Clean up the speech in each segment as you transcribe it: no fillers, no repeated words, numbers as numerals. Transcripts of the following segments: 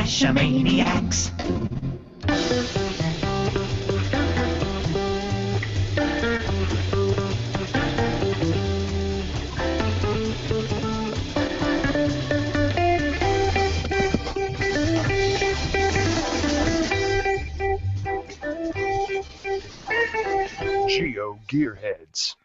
Geocachomaniacs. GeoGearHeads.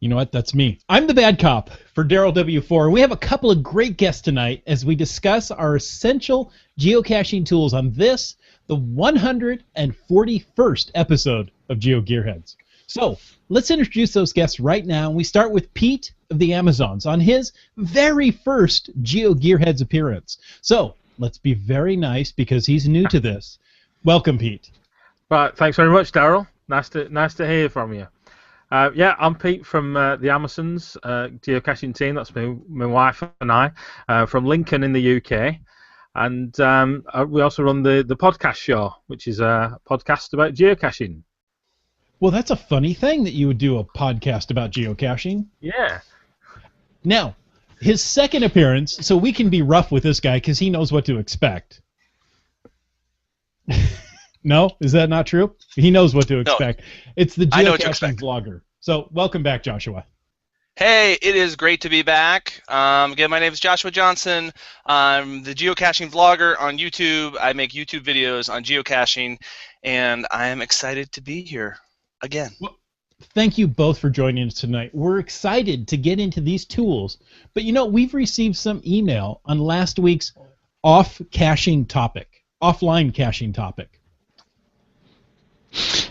You know what? That's me. I'm the bad cop for Daryl W4, and we have a couple of great guests tonight as we discuss our essential geocaching tools on this, the 141st episode of GeoGearHeads. So let's introduce those guests right now. We start with Pete of the Amazons on his very first GeoGearHeads appearance. So let's be very nice because he's new to this. Welcome, Pete. Right, thanks very much, Daryl. Nice to hear from you. Yeah, I'm Pete from the Amazons geocaching team. That's my wife and I from Lincoln in the UK, and we also run the podcast show, which is a podcast about geocaching. Well, that's a funny thing that you would do a podcast about geocaching. Yeah. Now, his second appearance, so we can be rough with this guy because he knows what to expect. No? Is that not true? He knows what to expect. No. It's the geocaching vlogger. So, welcome back, Joshua. Hey, it is great to be back. Again, my name is Joshua Johnson. I'm the geocaching vlogger on YouTube. I make YouTube videos on geocaching, and I am excited to be here again. Well, thank you both for joining us tonight. We're excited to get into these tools. But, you know, we've received some email on last week's offline caching topic.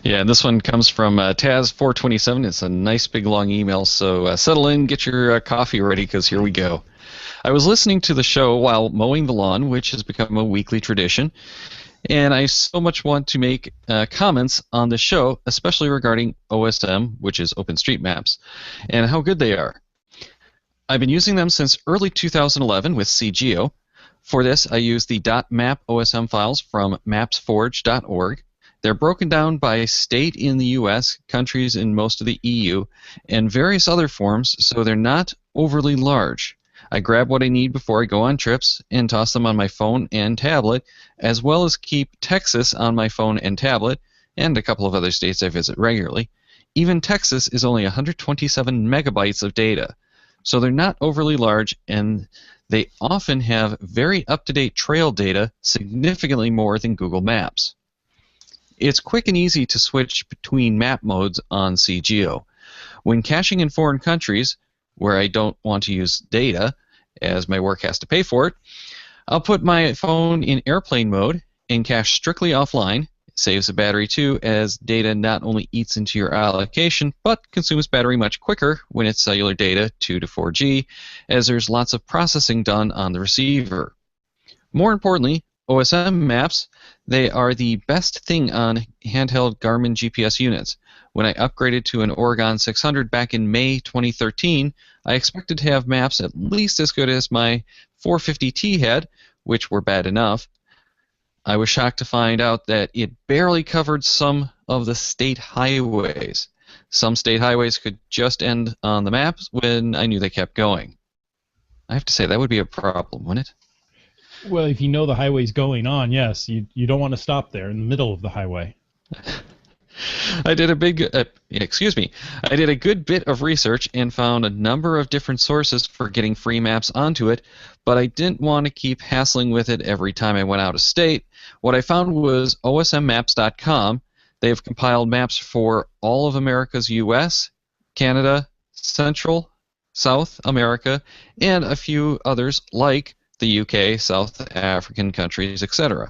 Yeah, and this one comes from Taz427. It's a nice big long email, so settle in, get your coffee ready, because here we go. I was listening to the show while mowing the lawn, which has become a weekly tradition, and I so much want to make comments on the show, especially regarding OSM, which is OpenStreetMaps, and how good they are. I've been using them since early 2011 with CGeo. For this, I use the .map OSM files from mapsforge.org. They're broken down by state in the U.S., countries in most of the EU, and various other forms, so they're not overly large. I grab what I need before I go on trips and toss them on my phone and tablet, as well as keep Texas on my phone and tablet, and a couple of other states I visit regularly. Even Texas is only 127 megabytes of data, so they're not overly large, and they often have very up-to-date trail data, significantly more than Google Maps. It's quick and easy to switch between map modes on CGeo. When caching in foreign countries, where I don't want to use data, as my work has to pay for it, I'll put my phone in airplane mode and cache strictly offline. It saves the battery too, as data not only eats into your allocation, but consumes battery much quicker when it's cellular data, 2 to 4G, as there's lots of processing done on the receiver. More importantly, OSM maps, they are the best thing on handheld Garmin GPS units. When I upgraded to an Oregon 600 back in May 2013, I expected to have maps at least as good as my 450T had, which were bad enough. I was shocked to find out that it barely covered some of the state highways. Some state highways could just end on the maps when I knew they kept going. I have to say, that would be a problem, wouldn't it? Well, if you know the highway's going on, yes, you don't want to stop there in the middle of the highway. I did a good bit of research and found a number of different sources for getting free maps onto it, but I didn't want to keep hassling with it every time I went out of state. What I found was osmmaps.com. They've compiled maps for all of America's U.S., Canada, Central, South America, and a few others like the UK, South African countries, etc.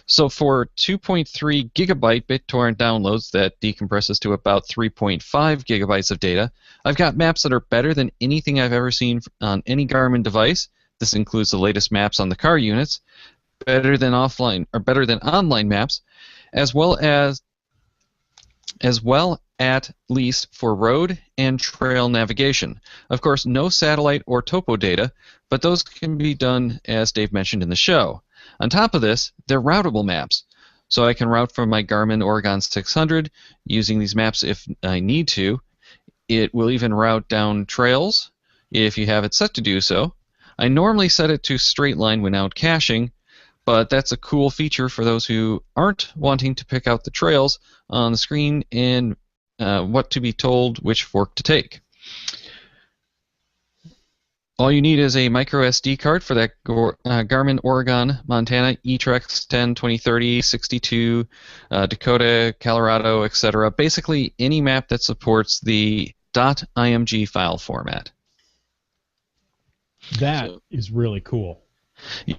So for 2.3 gigabyte BitTorrent downloads that decompresses to about 3.5 gigabytes of data, I've got maps that are better than anything I've ever seen on any Garmin device. This includes the latest maps on the car units, better than online maps, as well at least for road and trail navigation. Of course, no satellite or topo data, but those can be done, as Dave mentioned in the show. On top of this, they're routable maps, so I can route from my Garmin Oregon 600 using these maps if I need to. It will even route down trails if you have it set to do so. I normally set it to straight line when out caching, but that's a cool feature for those who aren't wanting to pick out the trails on the screen and what to be told which fork to take. All you need is a micro SD card for that Garmin Oregon, Montana, eTrex 10, 2030, 62, Dakota, Colorado, etc. Basically any map that supports the .img file format. That is really cool.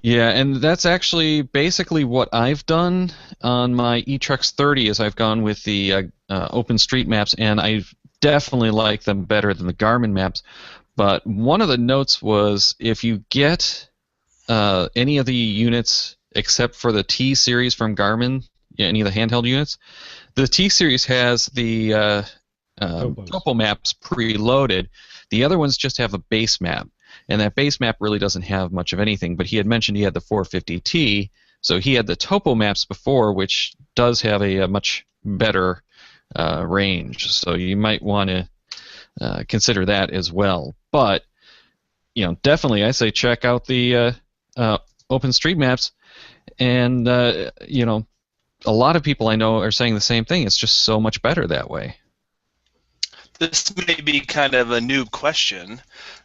Yeah, and that's actually basically what I've done on my eTrex 30 is I've gone with the OpenStreetMaps, and I definitely like them better than the Garmin maps. But one of the notes was if you get any of the units except for the T series from Garmin, any of the handheld units, the T series has the topo maps preloaded. The other ones just have a base map, and that base map really doesn't have much of anything. But he had mentioned he had the 450T, so he had the topo maps before, which does have a much better range. So you might want to consider that as well. But definitely I say check out the OpenStreetMaps, and a lot of people I know are saying the same thing. It's just so much better that way. This may be kind of a noob question,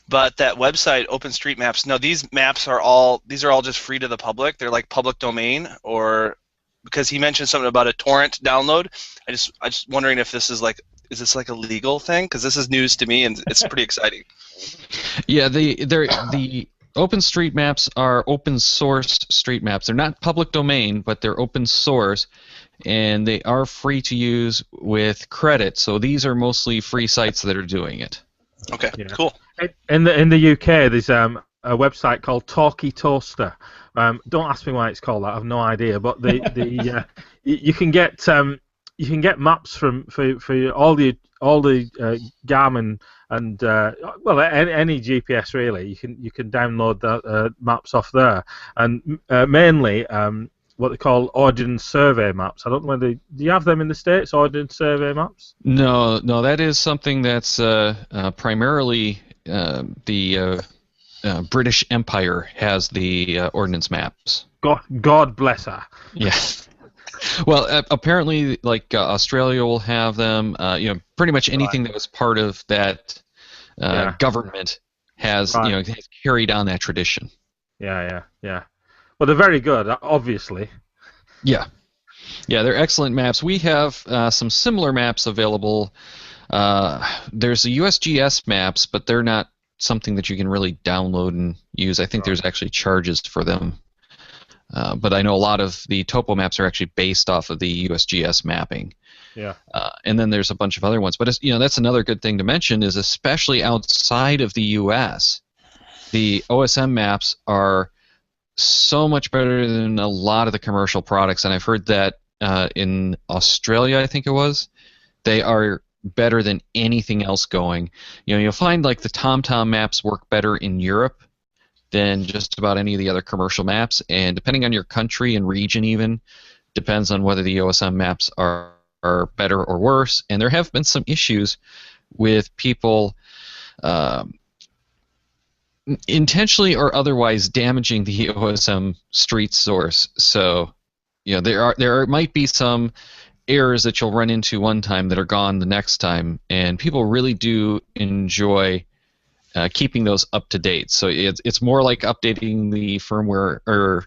but that website OpenStreetMaps, no, these are all just free to the public. They're like public domain, or because he mentioned something about a torrent download. I just wondering if this is this like a legal thing? Because this is news to me, and it's pretty exciting. Yeah, the OpenStreetMaps are open source street maps. They're not public domain, but they're open source, and they are free to use with credit. So these are mostly free sites that are doing it. Okay, cool. In the UK, there's a website called Talkie Toaster. Don't ask me why it's called that. I have no idea. But you can get maps for all the Garmin and any GPS really. You can download the maps off there, and mainly what they call Ordnance Survey maps. I don't know whether do you have them in the States, Ordnance Survey maps? No, that is something that's primarily the British Empire has the ordnance maps. God bless her. Yeah. Well, apparently, Australia will have them. Pretty much anything that was part of that government has has carried on that tradition. Yeah. Well, they're very good, obviously. Yeah, they're excellent maps. We have some similar maps available. There's the USGS maps, but they're not something that you can really download and use. I think there's actually charges for them. But I know a lot of the topo maps are actually based off of the USGS mapping. Yeah. And then there's a bunch of other ones. But that's another good thing to mention is especially outside of the U.S., the OSM maps are so much better than a lot of the commercial products. And I've heard that in Australia, I think it was, they are better than anything else going. You'll find like the TomTom maps work better in Europe than just about any of the other commercial maps, and depending on your country and region even, depends on whether the OSM maps are better or worse, and there have been some issues with people intentionally or otherwise damaging the OSM street source. So, there might be some errors that you'll run into one time that are gone the next time, and people really do enjoy keeping those up to date. So it's more like updating the firmware, or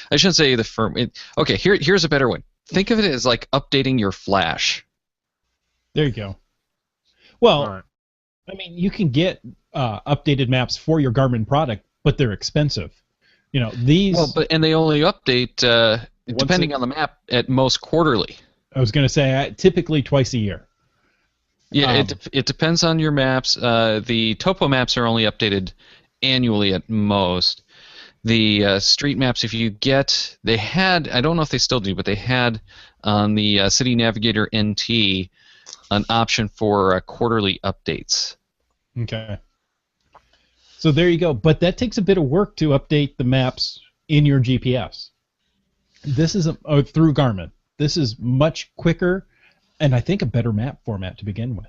I shouldn't say the firm. Okay, here's a better one. Think of it as like updating your Flash. There you go. Well, I mean, you can get updated maps for your Garmin product, but they're expensive. These. Well, and they only update depending on the map at most quarterly. I was going to say typically twice a year. Yeah, it depends on your maps. The topo maps are only updated annually at most. The street maps, if you get, they had, I don't know if they still do, but they had on the City Navigator NT an option for quarterly updates. Okay. So there you go. But that takes a bit of work to update the maps in your GPS. This is through Garmin. This is much quicker, and I think a better map format to begin with.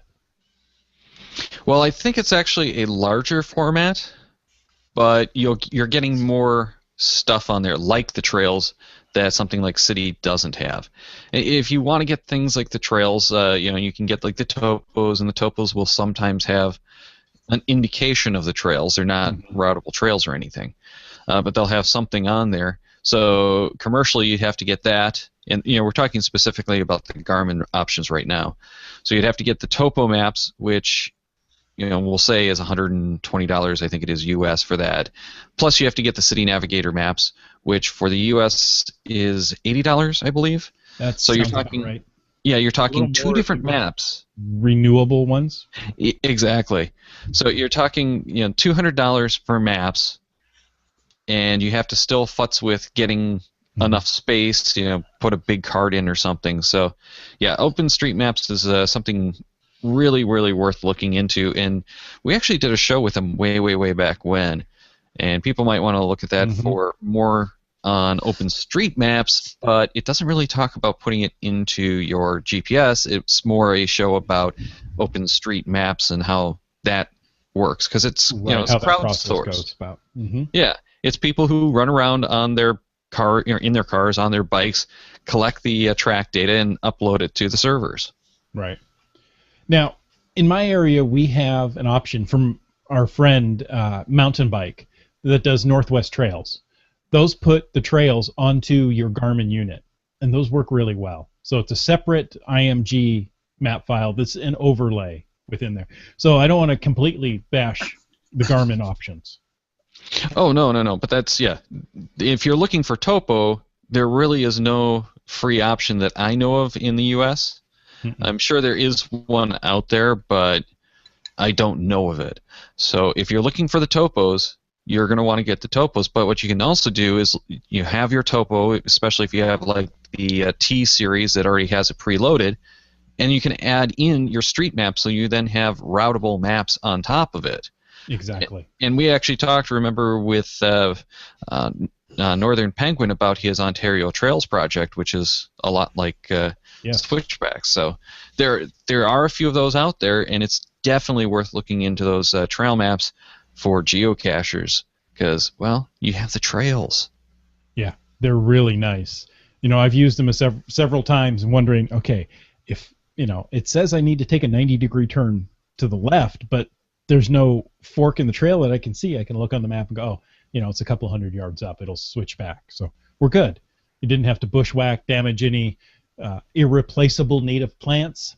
Well, I think it's actually a larger format. but you're getting more stuff on there, like the trails, that something like City doesn't have. If you want to get things like the trails, you can get like the topos, and the topos will sometimes have an indication of the trails. They're not routable trails or anything, but they'll have something on there. So commercially, you'd have to get that, and we're talking specifically about the Garmin options right now. So you'd have to get the topo maps, which we'll say is $120, I think it is US for that. Plus, you have to get the City Navigator maps, which for the US is $80, I believe. So you're talking right. Yeah, you're talking two different maps. Renewable ones? Exactly. So you're talking $200 for maps, and you have to still futz with getting enough space, put a big card in or something. So, yeah, OpenStreetMaps is something really, really worth looking into. And we actually did a show with them way, way, way back when. And people might want to look at that for more on OpenStreetMaps, but it doesn't really talk about putting it into your GPS. It's more a show about OpenStreetMaps and how that works, because it's it's a crowdsourced. Yeah, it's people who run around on their car, in their cars, on their bikes, collect the track data and upload it to the servers. Right. Now, in my area, we have an option from our friend Mountain Bike that does Northwest Trails. Those put the trails onto your Garmin unit, and those work really well. So it's a separate IMG map file that's an overlay within there. So I don't want to completely bash the Garmin options. Oh, no. But that's, if you're looking for topo, there really is no free option that I know of in the US. I'm sure there is one out there, but I don't know of it. So if you're looking for the topos, you're going to want to get the topos. But what you can also do is you have your topo, especially if you have like the T series that already has it preloaded, and you can add in your street map, so you then have routable maps on top of it. Exactly. And we actually talked, remember, with Northern Penguin about his Ontario Trails project, which is a lot like Switchbacks. So there are a few of those out there, and it's definitely worth looking into those trail maps for geocachers, because, well, you have the trails. Yeah, they're really nice. I've used them several times and wondering, okay, if, it says I need to take a 90-degree turn to the left, but there's no fork in the trail that I can see. I can look on the map and go, oh, it's a couple hundred yards up. It'll switch back. So we're good. You didn't have to bushwhack, damage any irreplaceable native plants.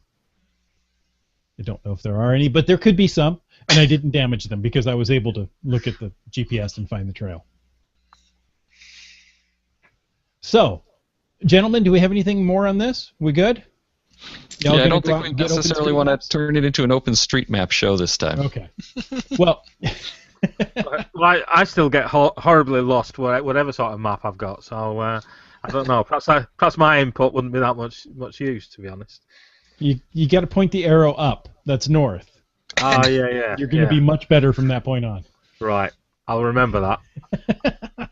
I don't know if there are any, but there could be some. And I didn't damage them because I was able to look at the GPS and find the trail. So, gentlemen, do we have anything more on this? We good? Yeah, I don't think we necessarily want to turn it into an OpenStreetMap show this time. Okay. Well, I still get horribly lost whatever sort of map I've got. So I don't know. Perhaps my input wouldn't be that much use, to be honest. You got to point the arrow up. That's north. Oh, yeah. You're going to be much better from that point on. Right. I'll remember that.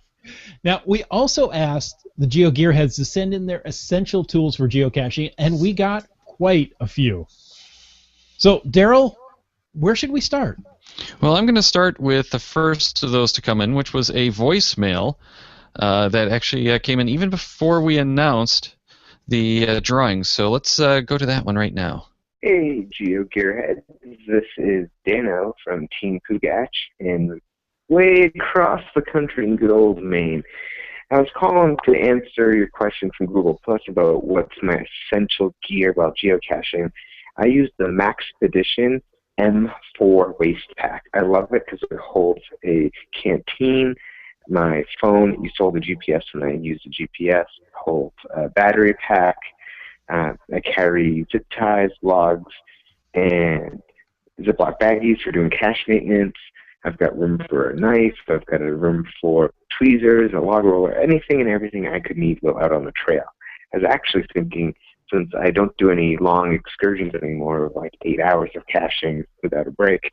Now, we also asked the GeoGearHeads to send in their essential tools for geocaching, and we got quite a few. So, Daryl, where should we start? Well, I'm going to start with the first of those to come in, which was a voicemail that actually came in even before we announced the drawings. So let's go to that one right now. Hey, GeoGearHeads. This is Dano from Team Pugach and way across the country in good old Maine. I was calling to answer your question from Google Plus about what's my essential gear about geocaching. I use the Maxpedition M4 waist pack. I love it because it holds a canteen, my phone. You sold the GPS when I use the GPS. It holds a battery pack. I carry zip ties, logs, and Ziploc baggies for doing cache maintenance. I've got room for a knife. I've got a room for tweezers, a log roller, anything and everything I could need while out on the trail. I was actually thinking, since I don't do any long excursions anymore, like 8 hours of caching without a break,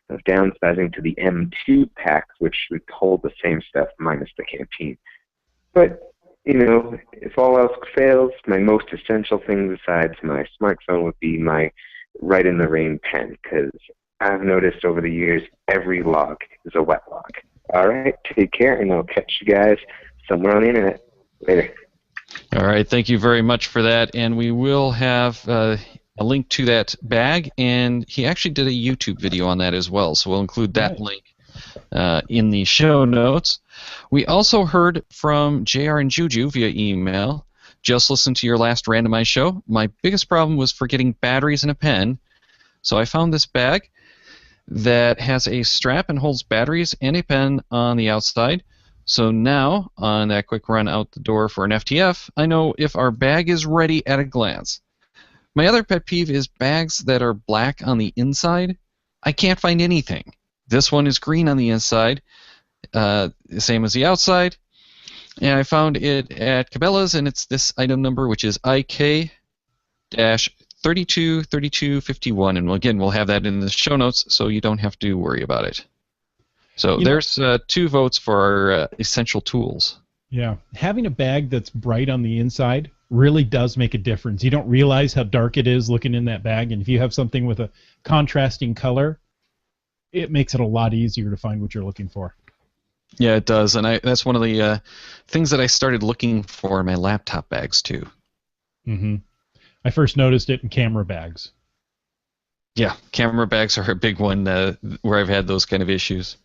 I was downsizing to the M2 pack, which would hold the same stuff minus the canteen. But, if all else fails, my most essential thing besides my smartphone would be my Write in the Rain pen, because I've noticed over the years every log is a wet log. All right, take care, and I'll catch you guys somewhere on the internet. Later. All right, thank you very much for that, and we will have a link to that bag, and he actually did a YouTube video on that as well, so we'll include that link in the show notes. We also heard from JR and Juju via email. Just listened to your last randomized show. My biggest problem was forgetting batteries and a pen, so I found this bag that has a strap and holds batteries and a pen on the outside. So now, on that quick run out the door for an FTF, I know if our bag is ready at a glance. My other pet peeve is bags that are black on the inside. I can't find anything. This one is green on the inside, same as the outside. And I found it at Cabela's, and it's this item number, which is IK-323251. And again, we'll have that in the show notes, so you don't have to worry about it. So there's 2 votes for our essential tools. Yeah, having a bag that's bright on the inside really does make a difference. You don't realize how dark it is looking in that bag, and if you have something with a contrasting color, it makes it a lot easier to find what you're looking for. Yeah, it does, and that's one of the things that I started looking for in my laptop bags, too. Mm-hmm. I first noticed it in camera bags. Yeah, camera bags are a big one where I've had those kind of issues.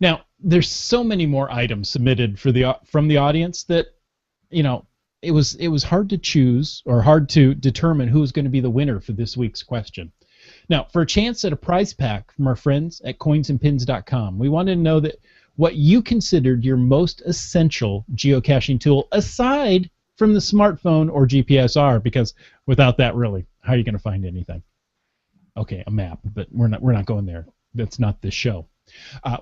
Now, there's so many more items submitted from the audience that, it was hard to choose or hard to determine who was going to be the winner for this week's question. Now, for a chance at a prize pack from our friends at coinsandpins.com, we wanted to know that what you considered your most essential geocaching tool aside from the smartphone or GPS are, because without that, really, how are you going to find anything? Okay, a map, but we're not going there. That's not this show.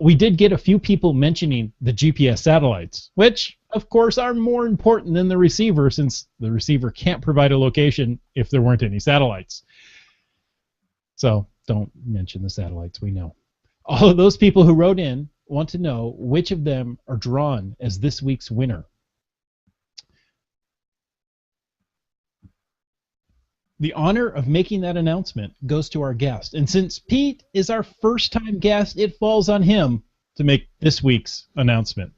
We did get a few people mentioning the GPS satellites, which, of course, are more important than the receiver, since the receiver can't provide a location if there weren't any satellites. So don't mention the satellites, we know. All of those people who wrote in want to know which of them are drawn as this week's winner. The honor of making that announcement goes to our guest. And since Pete is our first-time guest, it falls on him to make this week's announcement.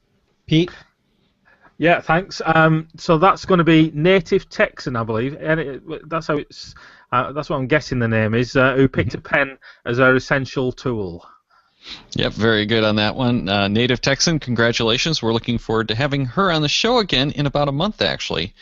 Pete? Yeah, thanks. So that's going to be Native Texan, I believe. And that's how it's. That's what I'm guessing the name is. Who picked a pen as our essential tool. Yep, very good on that one. Native Texan, congratulations. We're looking forward to having her on the show again in about a month, actually.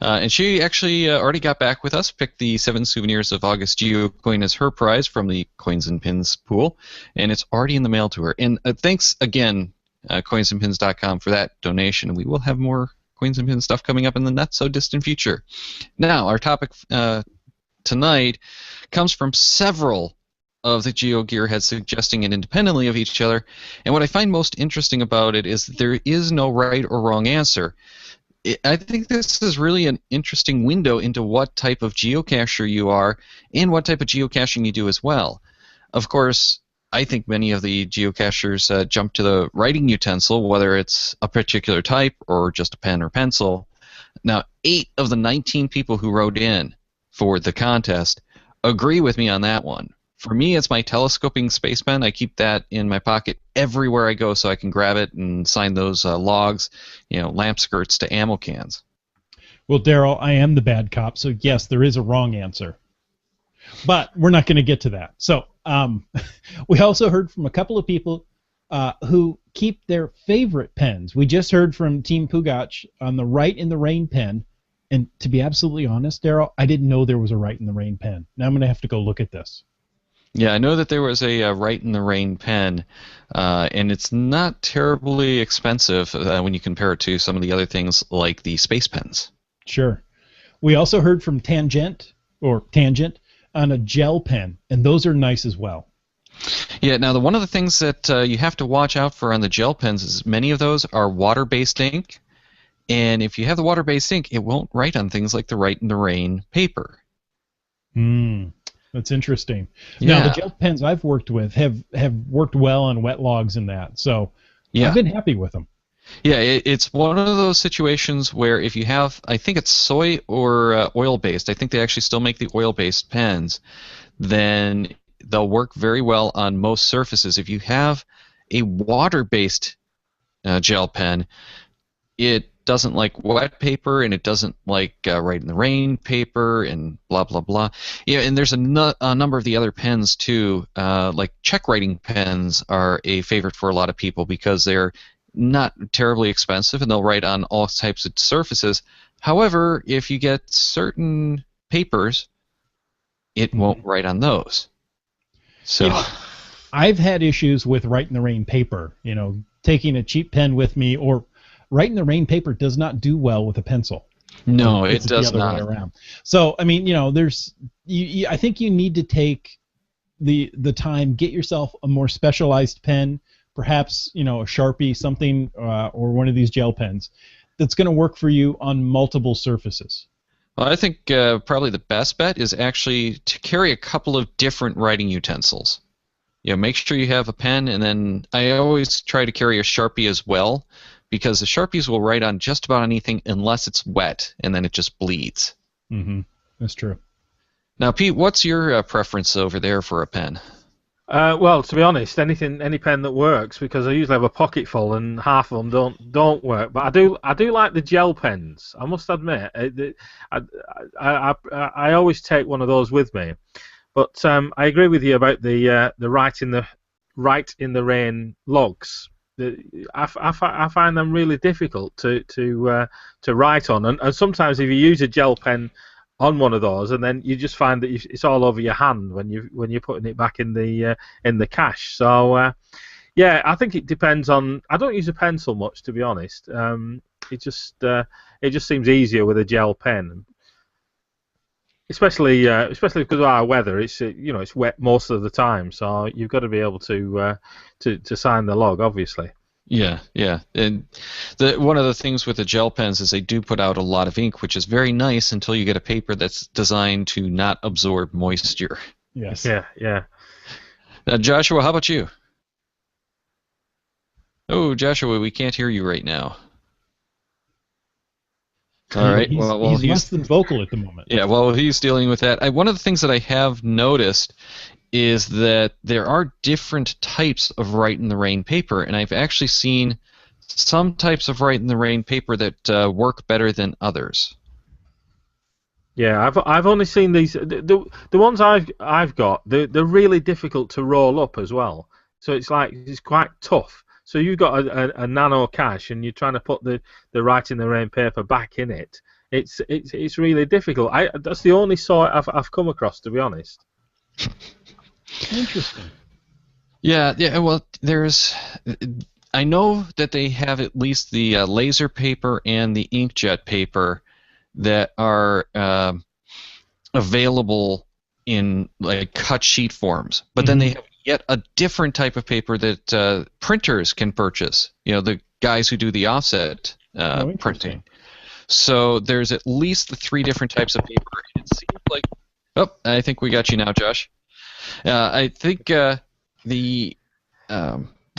And she actually already got back with us, picked the 7 souvenirs of August GeoCoin as her prize from the Coins and Pins pool, and it's already in the mail to her. And thanks again, coinsandpins.com, for that donation. We will have more Coins and Pins stuff coming up in the not-so-distant future. Now, our topic tonight comes from several of the GeoGearHeads suggesting it independently of each other, and what I find most interesting about it is that there is no right or wrong answer. I think this is really an interesting window into what type of geocacher you are and what type of geocaching you do as well. Of course, I think many of the geocachers jump to the writing utensil, whether it's a particular type or just a pen or pencil. Now, 8 of the 19 people who wrote in for the contest agree with me on that one. For me, it's my telescoping space pen. I keep that in my pocket everywhere I go so I can grab it and sign those logs, lamp skirts to ammo cans. Well, Daryl, I am the bad cop, so yes, there is a wrong answer. But we're not going to get to that. So we also heard from a couple of people who keep their favorite pens. We just heard from Team Pugach on the Write in the Rain pen. And to be absolutely honest, Daryl, I didn't know there was a Write in the Rain pen. Now I'm going to have to go look at this. Yeah, I know that there was a Write in the Rain pen, and it's not terribly expensive when you compare it to some of the other things like the space pens. Sure. We also heard from Tangent on a gel pen, and those are nice as well. Yeah, now one of the things that you have to watch out for on the gel pens is many of those are water-based ink, and if you have the water-based ink, it won't write on things like the Write in the Rain paper. That's interesting. Yeah. Now, the gel pens I've worked with have worked well on wet logs and that, so yeah. I've been happy with them. Yeah, it's one of those situations where if you have, I think it's soy or oil-based, I think they actually still make the oil-based pens, then they'll work very well on most surfaces. If you have a water-based gel pen, it doesn't like wet paper, and it doesn't like write in the rain paper, and blah blah blah. Yeah, and there's a number of the other pens too. Like check writing pens are a favorite for a lot of people because they're not terribly expensive, and they'll write on all types of surfaces. However, if you get certain papers, it won't write on those. So, I've had issues with write in the rain paper. Taking a cheap pen with me, or write in the rain paper does not do well with a pencil. No, it does the other not. way around. So, I mean, I think you need to take the time, get yourself a more specialized pen, perhaps, a Sharpie, something, or one of these gel pens that's going to work for you on multiple surfaces. Well, I think probably the best bet is actually to carry a couple of different writing utensils. Make sure you have a pen, and then I always try to carry a Sharpie as well, because the Sharpies will write on just about anything unless it's wet, and then it just bleeds. Mm-hmm. That's true. Now, Pete, what's your preference over there for a pen? Well, to be honest, any pen that works, because I usually have a pocket full and half of them don't work. But I do like the gel pens. I must admit, I always take one of those with me. But I agree with you about the write in the rain logs. I find them really difficult to write on, and sometimes if you use a gel pen on one of those, and then you just find that it's all over your hand when you're putting it back in the cache. So yeah, I think it depends on. I don't use a pencil much, to be honest. It just seems easier with a gel pen, especially because of our weather. It's it's wet most of the time, so you've got to be able to sign the log, obviously. Yeah, and one of the things with the gel pens is they do put out a lot of ink, which is very nice until you get a paper that's designed to not absorb moisture. Yes. Yeah. Now, Joshua, how about you? Oh, Joshua, we can't hear you right now. All right. He's less than vocal at the moment. Yeah, well, he's dealing with that. One of the things that I have noticed is that there are different types of write in the rain paper, and I've actually seen some types of write in the rain paper that work better than others. Yeah, I've only seen these. The ones I've got, they're really difficult to roll up as well. So it's quite tough. So you've got a nano cache, and you're trying to put the write in the rain paper back in it. It's really difficult. That's the only sort I've come across, to be honest. Interesting. Yeah. Well, I know that they have at least the laser paper and the inkjet paper that are available in like cut sheet forms, but then they have yet a different type of paper that printers can purchase. The guys who do the offset printing. So there's at least the 3 different types of paper. It seems like. Oh, I think we got you now, Josh. I think the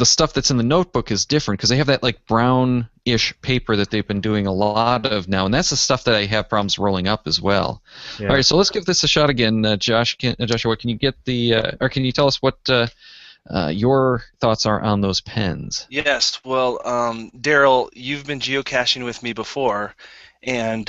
stuff that's in the notebook is different because they have that like brown-ish paper that they've been doing a lot of now, and that's the stuff that I have problems rolling up as well. Yeah. All right, so let's give this a shot again, Joshua. Can you get or can you tell us what your thoughts are on those pens? Yes. Well, Daryl, you've been geocaching with me before, and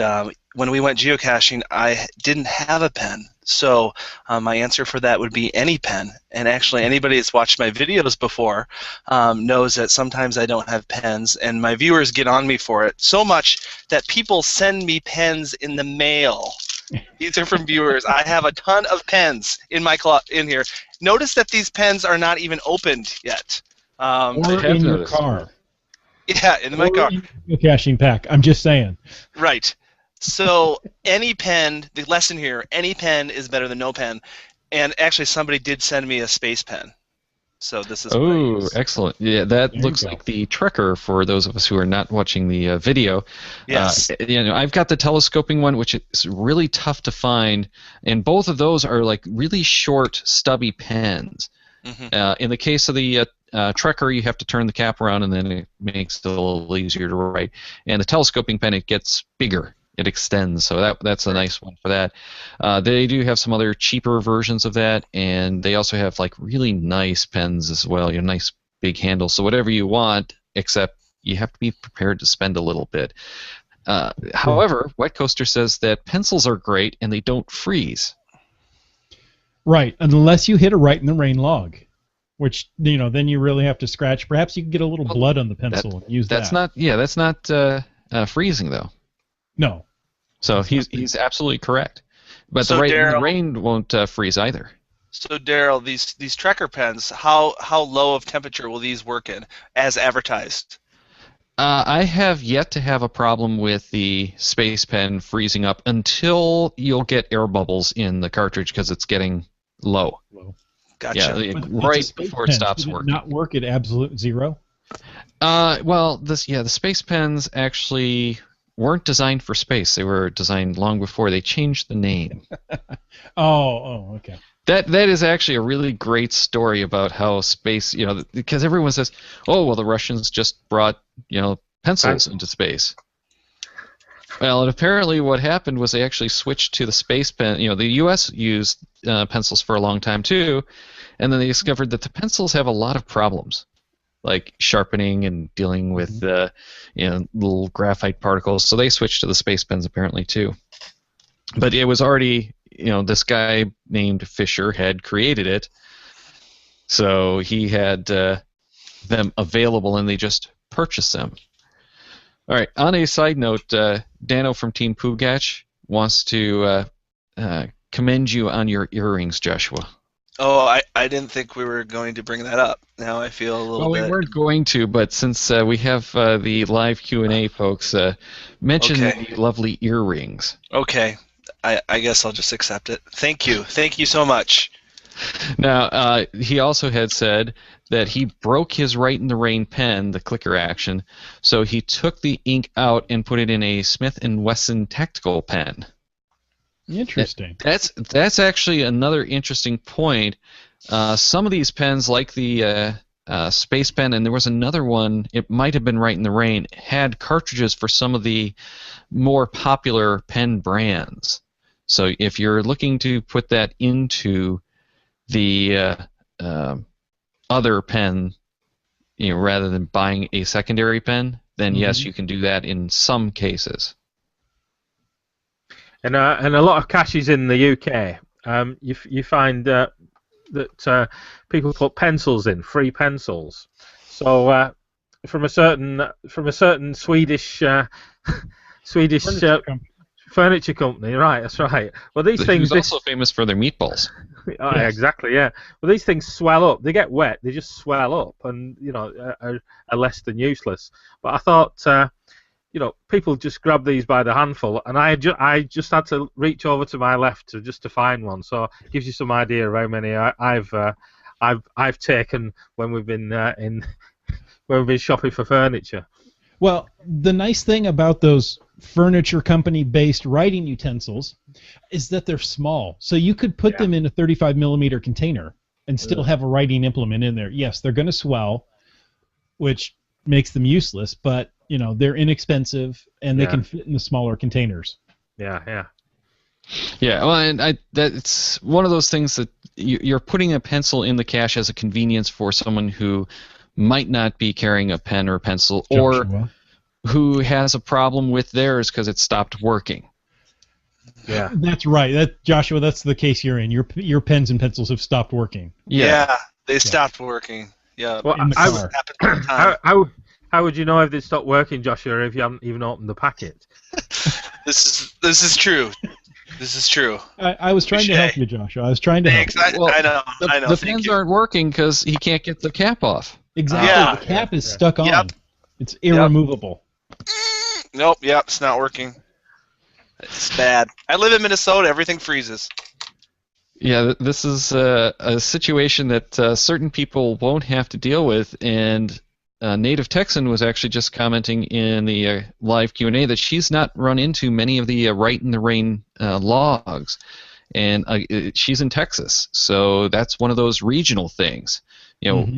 when we went geocaching, I didn't have a pen. So my answer for that would be any pen. And actually, anybody that's watched my videos before knows that sometimes I don't have pens, and my viewers get on me for it so much that people send me pens in the mail. These are from viewers. I have a ton of pens in my in here. Notice that these pens are not even opened yet. Or in your car. Yeah, in my car. Geocaching pack. I'm just saying. Right. So any pen, the lesson here, any pen is better than no pen. And actually somebody did send me a space pen. So this is Oh, excellent. Yeah, that looks like the Trekker for those of us who are not watching the video. Yes. I've got the telescoping one, which is really tough to find, and both of those are like really short, stubby pens. Mm-hmm. In the case of the Trekker, you have to turn the cap around, and then it makes it a little easier to write. And the telescoping pen, it gets bigger. it extends. So that's a nice one for that. They do have some other cheaper versions of that, and they also have like really nice pens as well. Nice big handles. So whatever you want, except you have to be prepared to spend a little bit. However, Wet Coaster says that pencils are great and they don't freeze. Right, unless you hit a right in the rain log, which then you really have to scratch. Perhaps you can get a little blood on the pencil and use that's that. That's not freezing though. No. So he's absolutely correct. But So the right in the Daryl- rain won't freeze either. So Daryl, these Trekker pens, how low of temperature will these work in, as advertised? I have yet to have a problem with the Space Pen freezing up until you'll get air bubbles in the cartridge because it's getting low. Gotcha. Yeah, But right it's a space before it pen. stops Did it working. not work at absolute zero? Well, the Space Pens actually weren't designed for space. They were designed long before. They changed the name. Okay. That is actually a really great story about how space, because everyone says, oh, well, the Russians just brought, pencils into space. Well, and apparently what happened was they actually switched to the Space Pen. The U.S. used pencils for a long time too, and then they discovered that the pencils have a lot of problems, like sharpening and dealing with little graphite particles. So they switched to the Space Pens apparently too. But it was already, this guy named Fisher had created it, so he had them available, and they just purchased them. All right. On a side note, Dano from Team Pugach wants to commend you on your earrings, Joshua. Oh, I didn't think we were going to bring that up. Now I feel a little bit. We weren't going to, but since we have the live Q&A, folks, mention the lovely earrings. Okay. I guess I'll just accept it. Thank you. Thank you so much. Now, he also had said that he broke his Right in the Rain pen, the clicker action, so he took the ink out and put it in a Smith & Wesson tactical pen. Interesting. That's actually another interesting point. Some of these pens, like the Space Pen, and there was another one, it might have been Right in the Rain, had cartridges for some of the more popular pen brands. So if you're looking to put that into the other pen, rather than buying a secondary pen, then yes, you can do that in some cases. And a lot of caches in the UK, you find that people put pencils in, free pencils. So from a certain Swedish furniture company, right? That's right. Well, these things also famous for their meatballs. Oh, yes. Exactly, yeah. Well, these things swell up. They get wet. They just swell up, and are less than useless. But I thought, people just grab these by the handful, and I just had to reach over to my left to find one. So it gives you some idea of how many I've taken when we've been when we've been shopping for furniture. Well, the nice thing about those furniture company-based writing utensils is that they're small. So you could put them in a 35mm container and still have a writing implement in there. Yes, they're going to swell, which makes them useless, but they're inexpensive and they can fit in the smaller containers. Yeah. Well, and that's one of those things that you're putting a pencil in the cache as a convenience for someone who might not be carrying a pen or a pencil, or who has a problem with theirs because it stopped working. Yeah, that's right. Joshua, that's the case you're in. Your pens and pencils have stopped working. Yeah, they stopped working. Yeah. Well, in the car. How would you know if they stopped working, Joshua, if you haven't even opened the packet? This is true. This is true. I was trying to help you, Joshua. I was trying to help you. I know. The pens aren't working because he can't get the cap off. Exactly. Yeah. The cap is stuck on. It's irremovable. Nope. Yep. It's not working. It's bad. I live in Minnesota. Everything freezes. Yeah, this is a situation that certain people won't have to deal with, and Native Texan was actually just commenting in the live Q&A that she's not run into many of the Right in the Rain logs, and she's in Texas, so that's one of those regional things.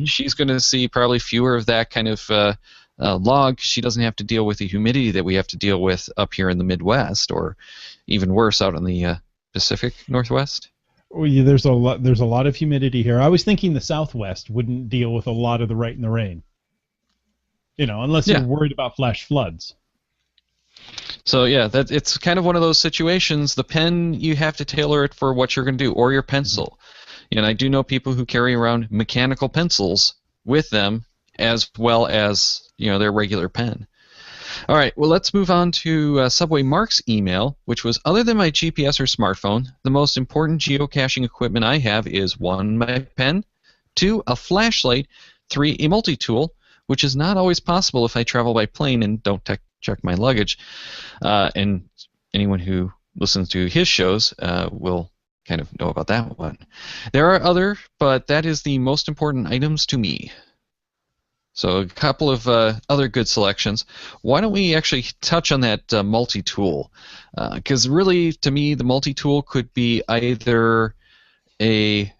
She's going to see probably fewer of that kind of log. She doesn't have to deal with the humidity that we have to deal with up here in the Midwest, or even worse out in the Pacific Northwest. Oh, yeah, there's a lot of humidity here. I was thinking the Southwest wouldn't deal with a lot of the rain and the rain. Unless you're worried about flash floods. So yeah, it's kind of one of those situations. The pen, you have to tailor it for what you're going to do, or your pencil. And I do know people who carry around mechanical pencils with them, as well as their regular pen. All right, well, let's move on to Subway Mark's email, which was, other than my GPS or smartphone, the most important geocaching equipment I have is 1, my pen, 2, a flashlight, 3, a multi-tool, which is not always possible if I travel by plane and don't check my luggage. And anyone who listens to his shows will kind of know about that one. There are other, but that is the most important items to me. So a couple of other good selections. Why don't we actually touch on that multi-tool? Because really, to me, the multi-tool could be either a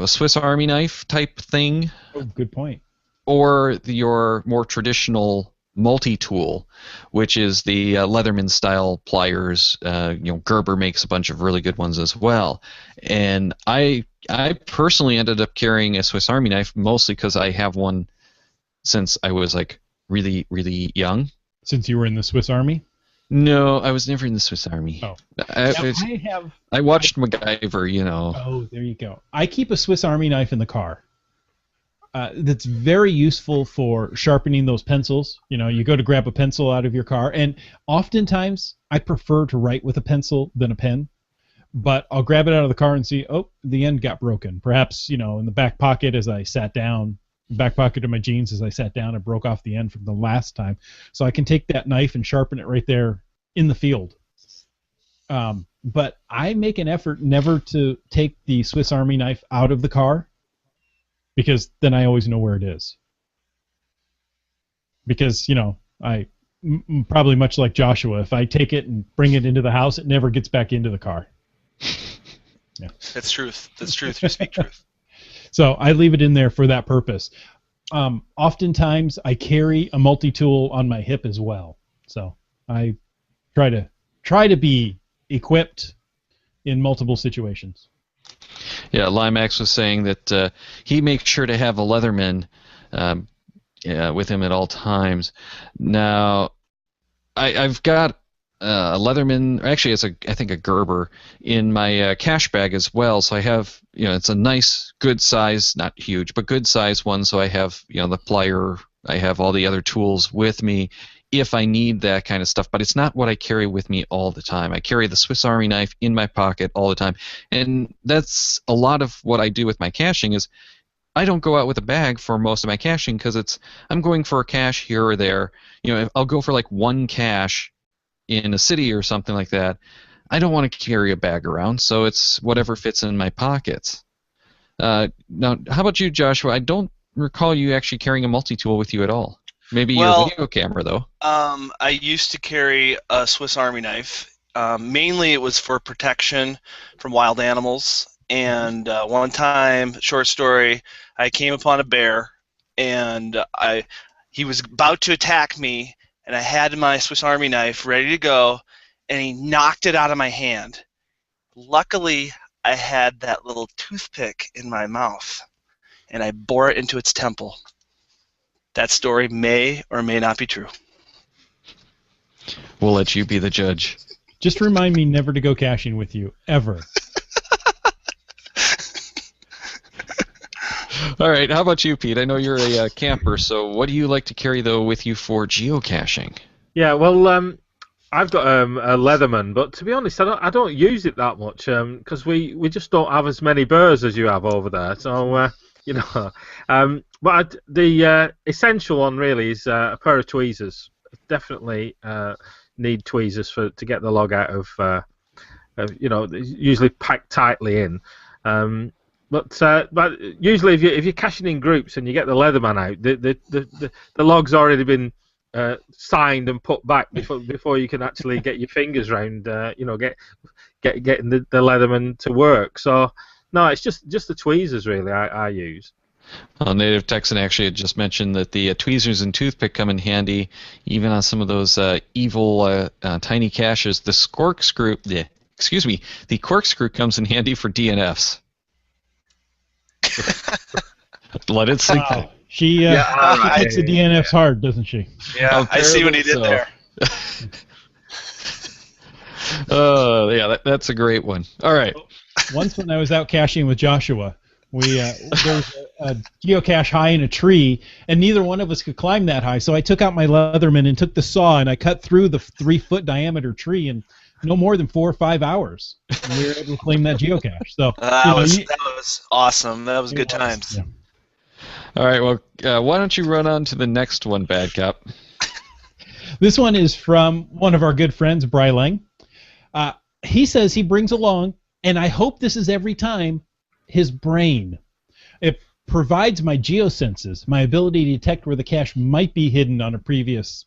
Swiss Army knife type thing. Oh, good point. Or your more traditional multi-tool, which is the Leatherman-style pliers. Gerber makes a bunch of really good ones as well. And I personally ended up carrying a Swiss Army knife mostly because I have one since I was like really, really young. Since you were in the Swiss Army? No, I was never in the Swiss Army. Oh. I watched MacGyver, Oh, there you go. I keep a Swiss Army knife in the car. That's very useful for sharpening those pencils. You go to grab a pencil out of your car, and oftentimes I prefer to write with a pencil than a pen. But I'll grab it out of the car and see, oh, the end got broken. Perhaps, in the back pocket as I sat down, back pocket of my jeans as I sat down, I broke off the end from the last time. So I can take that knife and sharpen it right there in the field. But I make an effort never to take the Swiss Army knife out of the car, because then I always know where it is. Because, I probably much like Joshua, if I take it and bring it into the house, it never gets back into the car. Yeah. That's truth. That's truth. You speak truth. So I leave it in there for that purpose. Oftentimes I carry a multi-tool on my hip as well. So I try to be equipped in multiple situations. Yeah, Limax was saying that he makes sure to have a Leatherman with him at all times. Now, I've got a Leatherman, actually it's I think a Gerber, in my cash bag as well. So I have, it's a nice, good size, not huge, but good size one. So I have, the plier, I have all the other tools with me if I need that kind of stuff, but it's not what I carry with me all the time. I carry the Swiss Army knife in my pocket all the time, and that's a lot of what I do with my caching is I don't go out with a bag for most of my caching because I'm going for a cache here or there. I'll go for like one cache in a city or something like that. I don't want to carry a bag around, so it's whatever fits in my pockets. Now, how about you, Joshua? I don't recall you actually carrying a multi-tool with you at all. Maybe your video camera, though. I used to carry a Swiss Army knife. Mainly it was for protection from wild animals. And one time, short story, I came upon a bear, and he was about to attack me, and I had my Swiss Army knife ready to go, and he knocked it out of my hand. Luckily, I had that little toothpick in my mouth, and I bore it into its temple. That story may or may not be true. We'll let you be the judge. Just remind me never to go caching with you, ever. All right, how about you, Pete? I know you're a camper, so what do you like to carry, though, with you for geocaching? Yeah, well, I've got a Leatherman, but to be honest, I don't use it that much because we just don't have as many burrs as you have over there. So, but the essential one really is a pair of tweezers. Definitely need tweezers to get the log out of, usually packed tightly in. But usually if you're caching in groups and you get the Leatherman out, the log's already been signed and put back before you can actually get your fingers round, getting the Leatherman to work. So no, it's just the tweezers really I use. Native Texan actually had just mentioned that the tweezers and toothpick come in handy, even on some of those evil tiny caches. The corkscrew comes in handy for DNFs. Let it sink in. She takes the DNFs hard, doesn't she? Yeah, I see what he did there. Oh, yeah, that's a great one. All right. Once when I was out caching with Joshua, there was a geocache high in a tree, and neither one of us could climb that high. So I took out my Leatherman and took the saw, and I cut through the 3-foot diameter tree in no more than 4 or 5 hours. And we were able to claim that geocache. So that was awesome. That was good times. Yeah. All right. Well, why don't you run on to the next one, Bad Cop? This one is from one of our good friends, Bry Lang. He says he brings along, and I hope this is every time, his brain. It provides my geosenses, my ability to detect where the cache might be hidden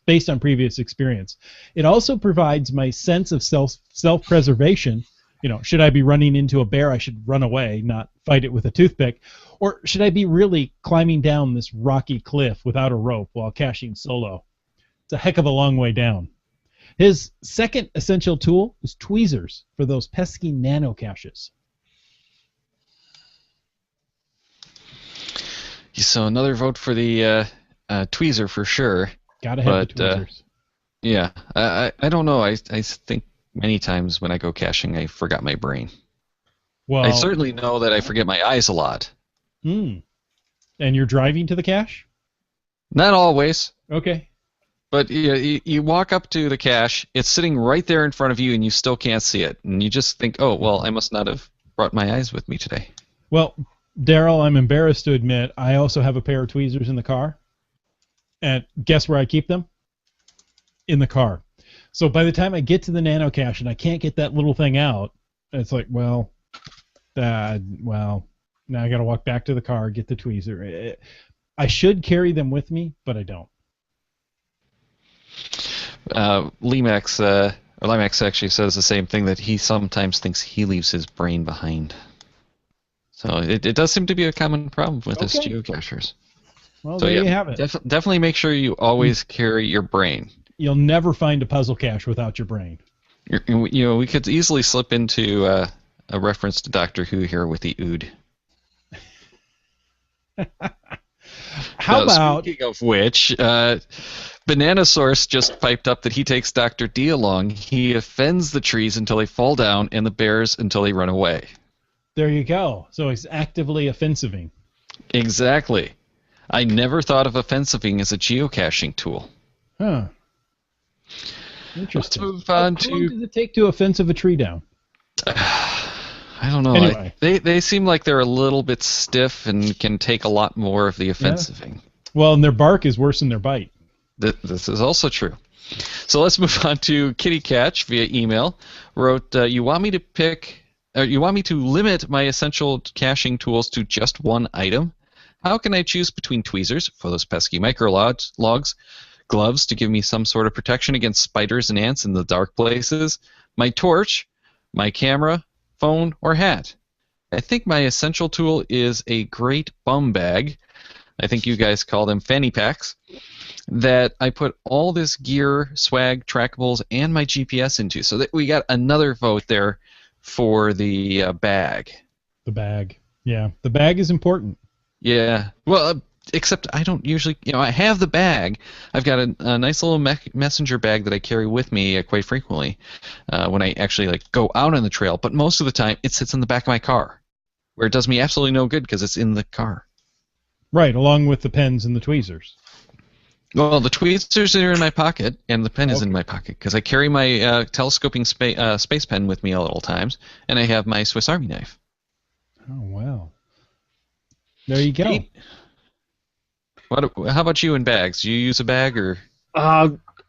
based on previous experience. It also provides my sense of self-preservation. You know, should I be running into a bear, I should run away, not fight it with a toothpick. Or should I be really climbing down this rocky cliff without a rope while caching solo? It's a heck of a long way down. His second essential tool is tweezers for those pesky nano caches. So another vote for the tweezer for sure. Gotta have the tweezers. Yeah, I don't know. I think many times when I go caching, I forgot my brain. Well, I certainly know that I forget my eyes a lot. And you're driving to the cache? Not always. Okay. But you walk up to the cache, it's sitting right there in front of you, and you still can't see it. And you just think, oh, well, I must not have brought my eyes with me today. Well, Daryl, I'm embarrassed to admit, I also have a pair of tweezers in the car. And guess where I keep them? In the car. So by the time I get to the nano cache and I can't get that little thing out, it's like, well, now I got to walk back to the car, get the tweezer. I should carry them with me, but I don't. Limax actually says the same thing, that he sometimes thinks he leaves his brain behind. So it does seem to be a common problem with us geocachers. Well, there you have it. Definitely make sure you always carry your brain. You'll never find a puzzle cache without your brain. We could easily slip into a reference to Doctor Who here with the Ood. How about... Speaking of which, Banana Source just piped up that he takes Dr. D along. He offends the trees until they fall down and the bears until they run away. There you go. So he's actively offensiving. Exactly. I never thought of offensiving as a geocaching tool. Huh. Interesting. Let's move on How long does it take to offensive a tree down? I don't know. Anyway. They seem like they're a little bit stiff and can take a lot more of the offensiving. Yeah. Well, and their bark is worse than their bite. This is also true. So let's move on to Kitty Catch via email. Wrote, you want me to limit my essential caching tools to just one item? How can I choose between tweezers for those pesky micrologs, gloves to give me some sort of protection against spiders and ants in the dark places, my torch, my camera, phone, or hat? I think my essential tool is a great bum bag. I think you guys call them fanny packs, that I put all this gear, swag, trackables, and my GPS into. So that we got another vote there for the bag. The bag. Yeah, the bag is important. Yeah. Well, except I don't usually, I have the bag. I've got a nice little messenger bag that I carry with me quite frequently when I actually go out on the trail. But most of the time, it sits in the back of my car, where it does me absolutely no good because it's in the car. Right, along with the pens and the tweezers. Well, the tweezers are in my pocket, and the pen is in my pocket, because I carry my telescoping space pen with me at all times, and I have my Swiss Army knife. Oh, wow. There you go. How about you in bags? Do you use a bag, or...?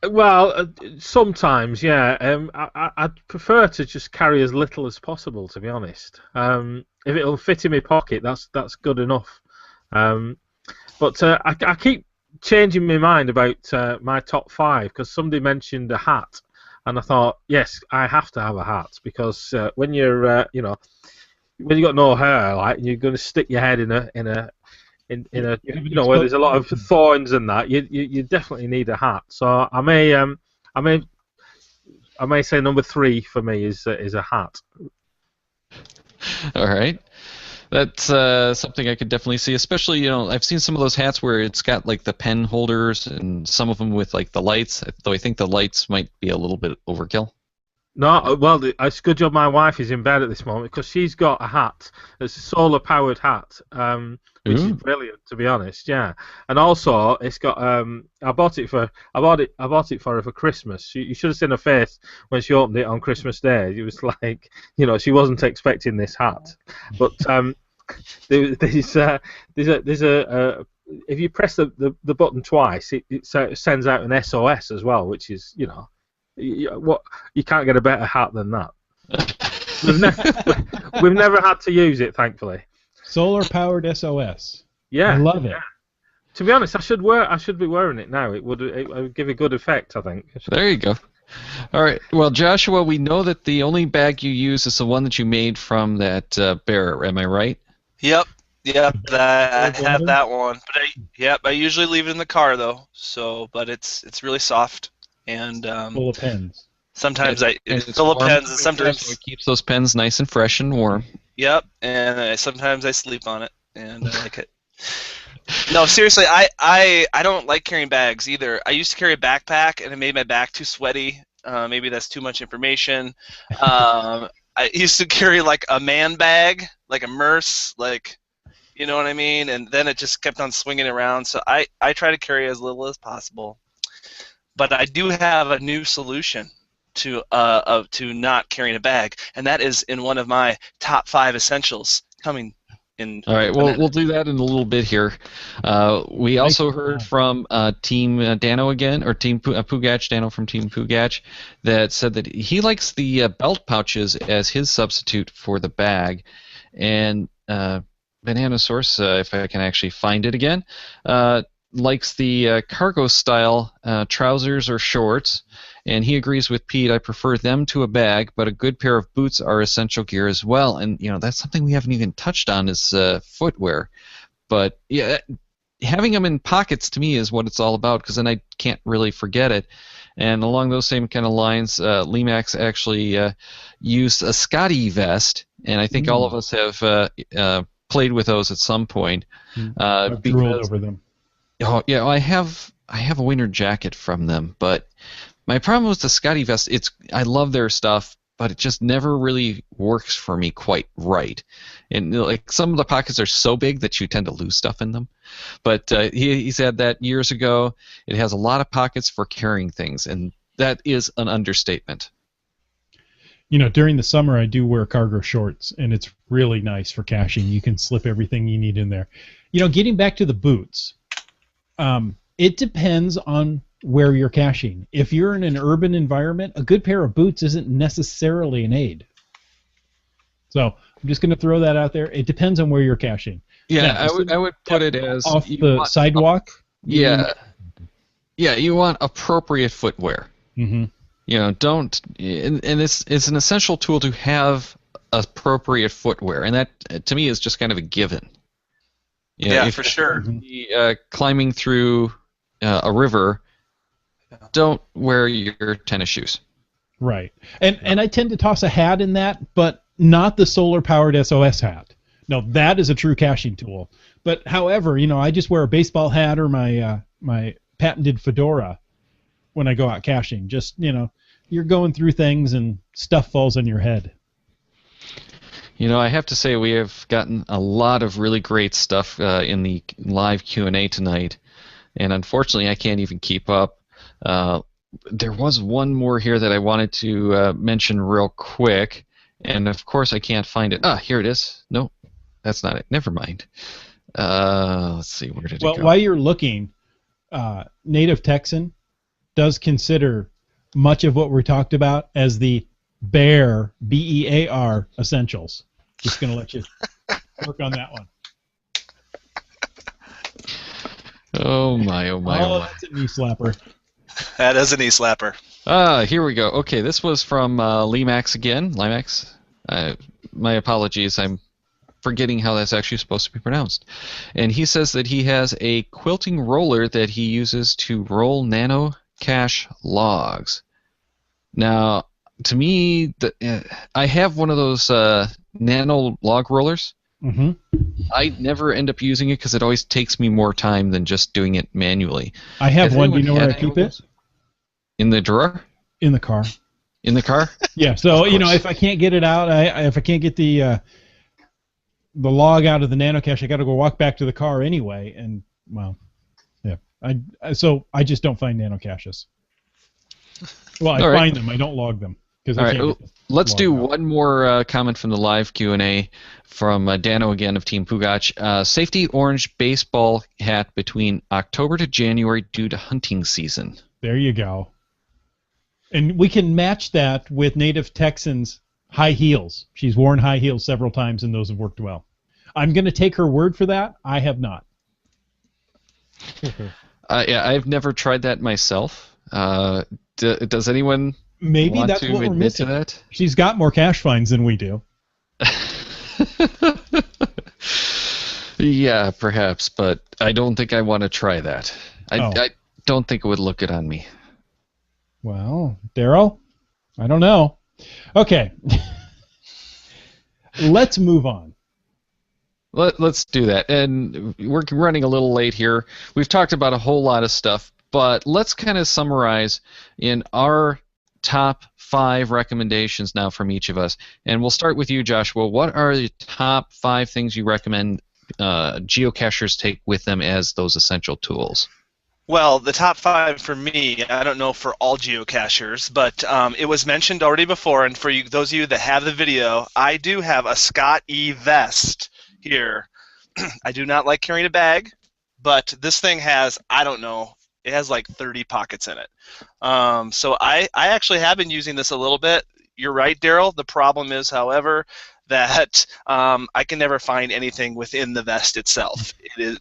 Well, sometimes, yeah. I'd prefer to just carry as little as possible, to be honest. If it'll fit in my pocket, that's good enough. But I keep changing my mind about my top 5, because somebody mentioned a hat, and I thought, yes, I have to have a hat, because when you're when you got no hair, you're going to stick your head in in a You have an where there's a lot of exposed- thorns and that, you definitely need a hat. So I may say number 3 for me is a hat. All right. That's something I could definitely see, especially, I've seen some of those hats where it's got like the pen holders and some of them with like the lights, though I think the lights might be a little bit overkill. No, well, it's a good job my wife is in bed at this moment because she's got a hat. It's a solar-powered hat, which is brilliant, to be honest. Yeah, and also it's got. I bought it for her for Christmas. You should have seen her face when she opened it on Christmas Day. It was like, she wasn't expecting this hat. But there's a if you press the button twice, it sends out an SOS as well, which is you can't get a better hat than that. We've never had to use it, thankfully. Solar powered SOS. Yeah, I love it. Yeah. To be honest, I should be wearing it now. It would give a good effect, I think. There you go. All right. Well, Joshua, we know that the only bag you use is the one that you made from that bear. Am I right? Yep. I have that one. But I usually leave it in the car though. So, but it's really soft and Full of pens. sometimes it's full of warm pens, and sometimes so it keeps those pens nice and fresh and warm. Yep, and sometimes I sleep on it, and I like it. No, seriously, I don't like carrying bags either. I used to carry a backpack, and it made my back too sweaty. Maybe that's too much information. I used to carry like a man bag, like a Merce, like, you know what I mean? And then it just kept on swinging around. So I try to carry as little as possible. But I do have a new solution to not carrying a bag, and that is in one of my top 5 essentials coming in. All right, well, we'll do that in a little bit here. We also heard from Team Dano again, or Team Pugach, Dano from Team Pugach, that said that he likes the belt pouches as his substitute for the bag, and Banana Source, if I can actually find it again, likes the cargo style trousers or shorts, and he agrees with Pete. I prefer them to a bag, but a good pair of boots are essential gear as well. And that's something we haven't even touched on is footwear. But yeah, having them in pockets to me is what it's all about, because then I can't really forget it. And along those same kind of lines, Limax actually used a Scotty vest, and I think all of us have played with those at some point. I've drooled over them. Oh yeah, I have a winter jacket from them, but my problem with the Scotty vest, I love their stuff, but it just never really works for me quite right. And like some of the pockets are so big that you tend to lose stuff in them. But he said that years ago. It has a lot of pockets for carrying things, and that is an understatement. During the summer I do wear cargo shorts, and it's really nice for caching. You can slip everything you need in there. Getting back to the boots. It depends on where you're caching. If you're in an urban environment, a good pair of boots isn't necessarily an aid. So I'm just going to throw that out there. It depends on where you're caching. Yeah, I would put it as off the sidewalk. Yeah, you want appropriate footwear. Mm-hmm. Don't, and it's an essential tool to have appropriate footwear, and that to me is just kind of a given. Yeah, for sure. Climbing through a river, don't wear your tennis shoes. Right. And I tend to toss a hat in that, but not the solar-powered SOS hat. No, that is a true caching tool. But however, I just wear a baseball hat or my my patented fedora when I go out caching. Just, you're going through things and stuff falls on your head. I have to say we have gotten a lot of really great stuff in the live Q&A tonight, and unfortunately I can't even keep up. There was one more here that I wanted to mention real quick, and of course I can't find it. Here it is. No, that's not it. Never mind. Let's see, where did it go? Well, while you're looking, Native Texan does consider much of what we talked about as the BEAR, B-E-A-R, essentials. Just going to let you work on that one. Oh my, oh my, oh my. That's a knee slapper. That is a knee slapper. Here we go. Okay, this was from Limax again. Limax, my apologies. I'm forgetting how that's actually supposed to be pronounced. And he says that he has a quilting roller that he uses to roll nano cache logs. Now, to me, I have one of those nano log rollers. Mm-hmm. I never end up using it because it always takes me more time than just doing it manually. I have Has one. Do you anyone know where I had keep it? In the drawer? In the car. In the car? Yeah. So Of you know, course. if I can't get it out, if I can't get the log out of the nano cache, I got to go walk back to the car anyway. And well, yeah. So I just don't find nano caches. Well, I All right. find them. I don't log them because All I right, can't. Get let's log do out. one more comment from the live Q&A from Dano again of Team Pugach. Safety orange baseball hat between October to January due to hunting season. There you go. And we can match that with Native Texans high heels. She's worn high heels several times, and those have worked well. I'm going to take her word for that. I have not. Yeah, I've never tried that myself. Does anyone Maybe want that's to what we're admit missing. to that? She's got more cash finds than we do. Yeah, perhaps, but I don't think I want to try that. Oh. I don't think it would look good on me. Well, Daryl, I don't know. Okay. Let's move on. Let's do that. And we're running a little late here. We've talked about a whole lot of stuff, but let's kind of summarize in our top 5 recommendations now from each of us. And we'll start with you, Joshua. What are the top 5 things you recommend geocachers take with them as those essential tools? Well, the top 5 for me, I don't know for all geocachers, but it was mentioned already before, and for you, those of you that have the video, I do have a Scott E vest here. I do not like carrying a bag, but this thing has, I don't know, it has like 30 pockets in it. So I actually have been using this a little bit. You're right, Daryl. The problem is, however, that I can never find anything within the vest itself.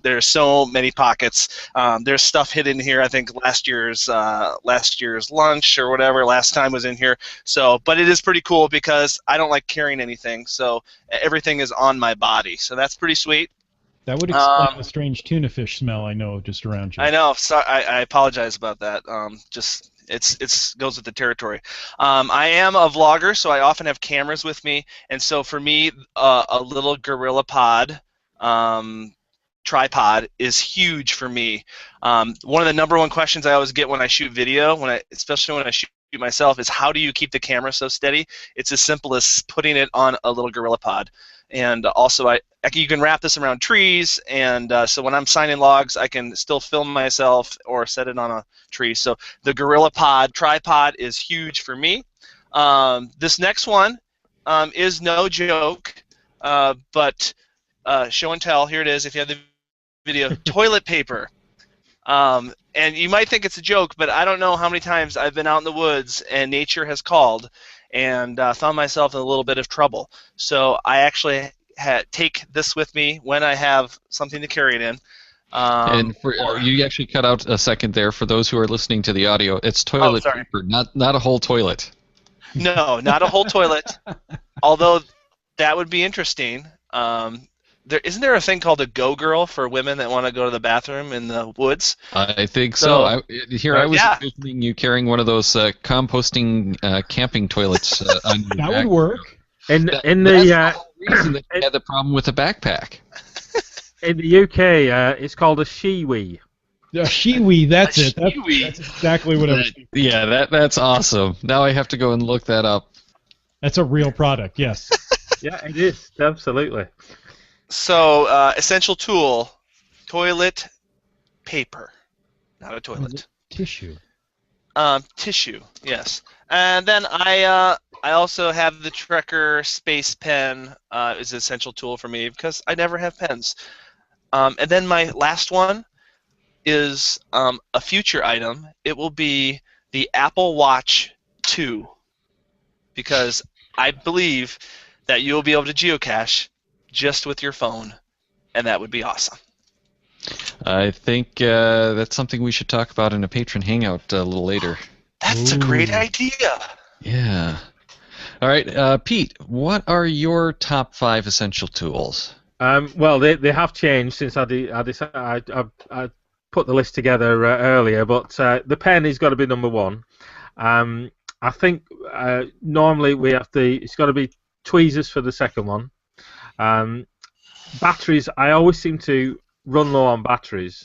There's so many pockets. There's stuff hidden here. I think last year's lunch or whatever last time was in here. So, but it is pretty cool because I don't like carrying anything. So everything is on my body. So that's pretty sweet. That would explain the strange tuna fish smell I know just around you. I know. So I apologize about that. Just it's goes with the territory. I am a vlogger, so I often have cameras with me, and so for me, a little Gorilla Pod tripod is huge for me. One of the #1 questions I always get when I shoot video, especially when I shoot myself, is how do you keep the camera so steady? It's as simple as putting it on a little Gorilla Pod. And also, you can wrap this around trees, and so when I'm signing logs, I can still film myself or set it on a tree. So the Gorilla Pod tripod is huge for me. This next one is no joke, but show and tell. Here it is. If you have the video, toilet paper. And you might think it's a joke, but I don't know how many times I've been out in the woods and nature has called and found myself in a little bit of trouble. So I actually take this with me when I have something to carry it in. And you actually cut out a second there for those who are listening to the audio. It's toilet paper, not a whole toilet. No, not a whole toilet. Although that would be interesting. Isn't there a thing called a Go Girl for women that want to go to the bathroom in the woods? I think so. I was envisioning you carrying one of those composting camping toilets on your back. That would work. That's the whole reason that you had the problem with the backpack. In the UK, it's called a shiwi. A shiwi, that's it. Shiwi. That's exactly what I was thinking. Yeah, that's awesome. Now I have to go and look that up. That's a real product, yes. Yeah, it is. Absolutely. So, essential tool, toilet paper, not a toilet. Tissue. Tissue, yes. And then I also have the Trekker Space Pen is an essential tool for me because I never have pens. And then my last one is a future item. It will be the Apple Watch 2 because I believe that you'll be able to geocache just with your phone, and that would be awesome. I think that's something we should talk about in a patron hangout a little later. That's a great idea. Yeah. All right, Pete, what are your top 5 essential tools? Well, they have changed since I put the list together earlier, but the pen has got to be number one. I think normally it's got to be tweezers for the second one. Batteries, I always seem to run low on batteries,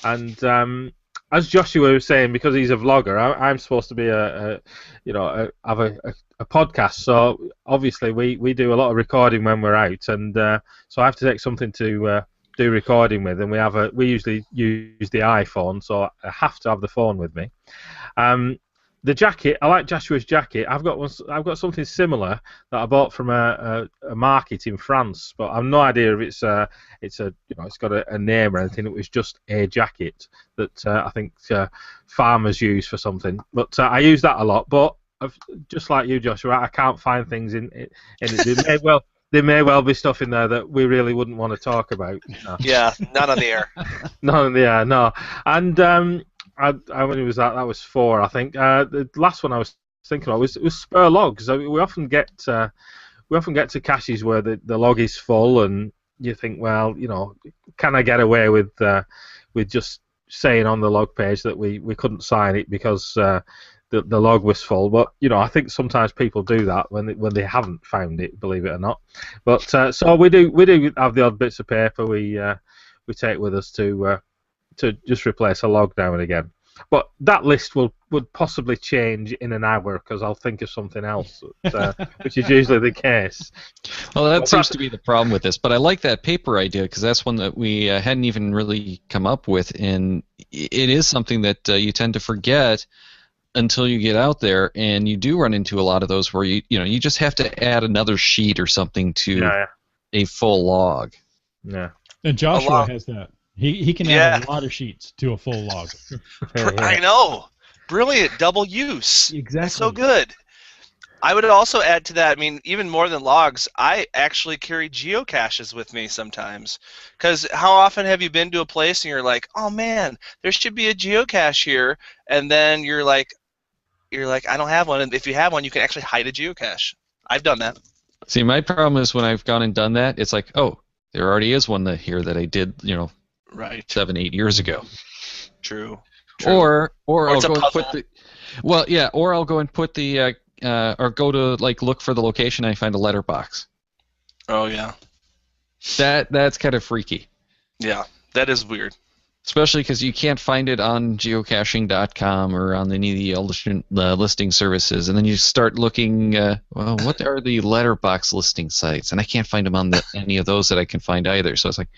and as Joshua was saying, because he's a vlogger, I'm supposed to be have a podcast. So obviously we do a lot of recording when we're out, and so I have to take something to do recording with, and we usually use the iPhone, so I have to have the phone with me. The jacket, I like Joshua's jacket. I've got something similar that I bought from a market in France, but I've no idea if it's got a name or anything. It was just a jacket that I think farmers use for something. But I use that a lot. But just like you, Joshua, I can't find things in it. There may well be stuff in there that we really wouldn't want to talk about. No. Yeah, not on the air. Not on the air, no. And when it was that was 4, I think. The last one I was thinking of was spur logs. We often get to caches where the log is full, and you think, well, can I get away with just saying on the log page that we couldn't sign it because the log was full? But I think sometimes people do that when they haven't found it, believe it or not. But so we do have the odd bits of paper we take with us to just replace a log now and again. But that list would possibly change in an hour because I'll think of something else, which is usually the case. Well, that seems to be the problem with this. But I like that paper idea because that's one that we hadn't even really come up with, and it is something that you tend to forget until you get out there, and you do run into a lot of those where you just have to add another sheet or something to a full log. Yeah. And Joshua has that. He can add a lot of sheets to a full log. I know. Brilliant. Double use. Exactly. That's so good. I would also add to that, I mean, even more than logs, I actually carry geocaches with me sometimes. Because how often have you been to a place and you're like, oh man, there should be a geocache here, and then you're like, I don't have one. And if you have one, you can actually hide a geocache. I've done that. See, my problem is when I've gone and done that, it's like, oh, there already is one here that I did, right, 7-8 years ago. True. Or I'll go and put or I'll go and put the or go to look for the location and I find a letterbox. Oh yeah. That's kind of freaky. Yeah, that is weird. Especially because you can't find it on geocaching.com or on any of the listing services, and then you start looking. What are the letterbox listing sites? And I can't find them on any of those that I can find either. So it's like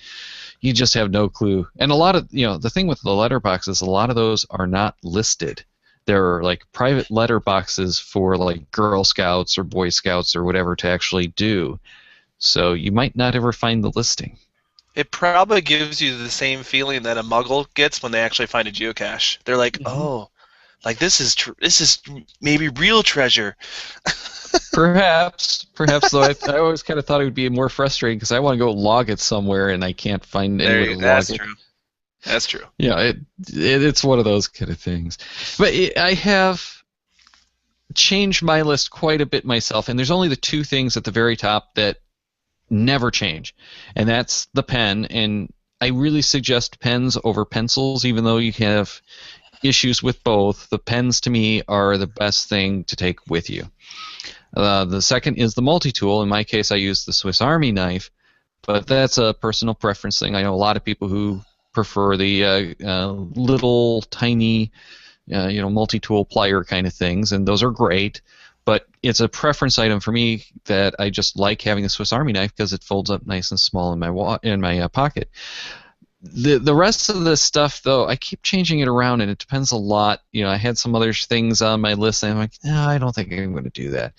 you just have no clue. And a lot of the thing with the letterboxes, a lot of those are not listed. They're like private letterboxes for like Girl Scouts or Boy Scouts or whatever to actually do. So you might not ever find the listing. It probably gives you the same feeling that a Muggle gets when they actually find a geocache. They're like, oh, like this is maybe real treasure. Perhaps though. I always kind of thought it would be more frustrating because I want to go log it somewhere and I can't find anywhere to log it. That's true. That's true. Yeah, it's one of those kind of things. But I have changed my list quite a bit myself, and there's only the 2 things at the very top that never change, and that's the pen. And I really suggest pens over pencils, even though you have issues with both. The pens to me are the best thing to take with you. The second is the multi-tool. In my case, I use the Swiss Army knife, but that's a personal preference thing. I know a lot of people who prefer the little tiny multi-tool plier kind of things, and those are great. But it's a preference item for me that I just like having a Swiss Army knife because it folds up nice and small in my pocket. The rest of the stuff, though, I keep changing it around, and it depends a lot. I had some other things on my list, and I'm like, no, I don't think I'm going to do that.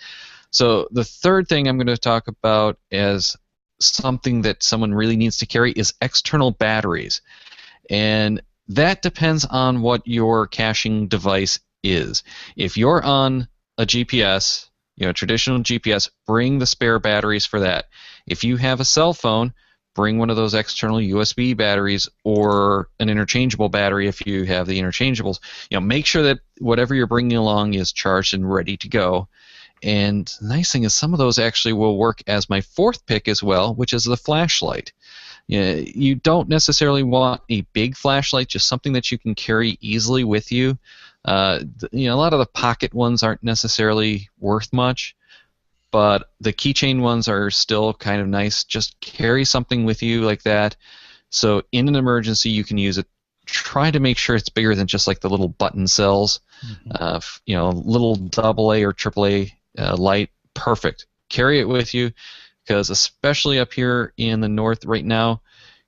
So the third thing I'm going to talk about as something that someone really needs to carry is external batteries. And that depends on what your caching device is. If you're on a GPS, traditional GPS, bring the spare batteries for that. If you have a cell phone, bring one of those external USB batteries or an interchangeable battery if you have the interchangeables. Make sure that whatever you're bringing along is charged and ready to go. And the nice thing is some of those actually will work as my fourth pick as well, which is the flashlight. You don't necessarily want a big flashlight, just something that you can carry easily with you. A lot of the pocket ones aren't necessarily worth much, but the keychain ones are still kind of nice. Just carry something with you like that, so in an emergency you can use it. Try to make sure it's bigger than just like the little button cells. Little AA or AAA light, perfect. Carry it with you, because especially up here in the north right now,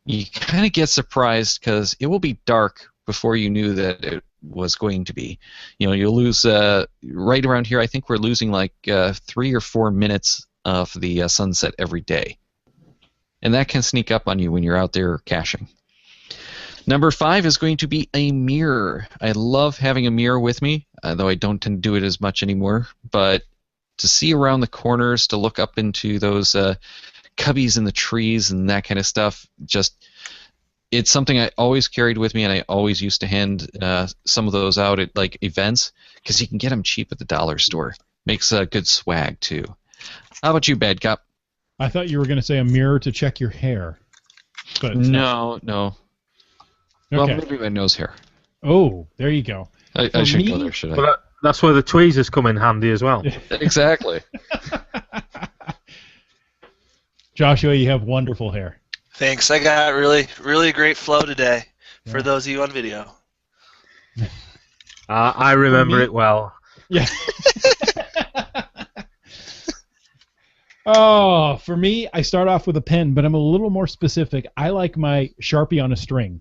you kind of get surprised because it will be dark before you knew that it was going to be. You'll lose right around here. I think we're losing like 3 or 4 minutes of the sunset every day, and that can sneak up on you when you're out there caching. Number 5 is going to be a mirror. I love having a mirror with me, though I don't tend to do it as much anymore. But to see around the corners, to look up into those cubbies in the trees and that kind of stuff, it's something I always carried with me, and I always used to hand some of those out at like events, because you can get them cheap at the dollar store. Makes a good swag too. How about you, Bad Cop? I thought you were going to say a mirror to check your hair. But no. Well, Okay. maybe my nose hair. Oh, there you go. I should go there, should I? But that's where the tweezers come in handy as well. Exactly. Joshua, you have wonderful hair. Thanks. I got really, really great flow today for those of you on video. I remember it well. Yeah. Oh, for me, I start off with a pen, but I'm a little more specific. I like my Sharpie on a string.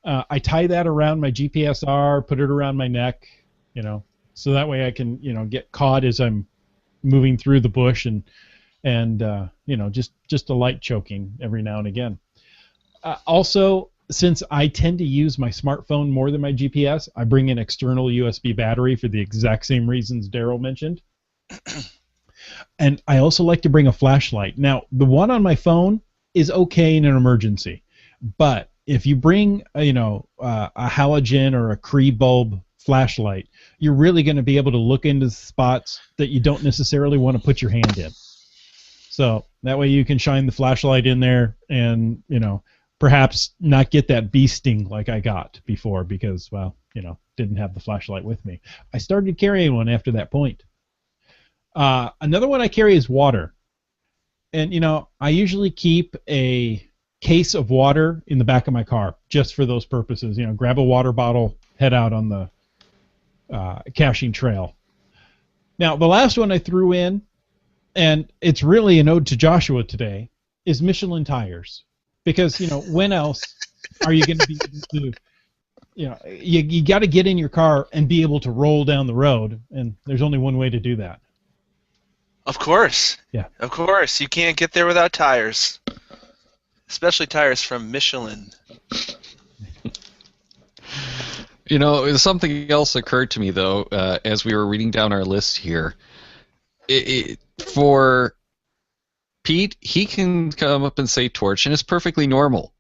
I tie that around my GPSR, put it around my neck, so that way I can, get caught as I'm moving through the bush and just a light choking every now and again. Also, since I tend to use my smartphone more than my GPS, I bring an external USB battery for the exact same reasons Daryl mentioned. And I also like to bring a flashlight. Now, the one on my phone is okay in an emergency, but if you bring a halogen or a Cree bulb flashlight, you're really going to be able to look into spots that you don't necessarily want to put your hand in. So that way you can shine the flashlight in there and, perhaps not get that bee sting like I got before because, didn't have the flashlight with me. I started carrying one after that point. Another one I carry is water. And, I usually keep a case of water in the back of my car just for those purposes. Grab a water bottle, head out on the caching trail. Now, the last one I threw in, and it's really an ode to Joshua today, is Michelin tires. Because, when else are you going to be able to, you got to get in your car and be able to roll down the road, and there's only one way to do that. Of course. Yeah. Of course. You can't get there without tires. Especially tires from Michelin. Something else occurred to me, though, as we were reading down our list here. For Pete, he can come up and say torch, and it's perfectly normal.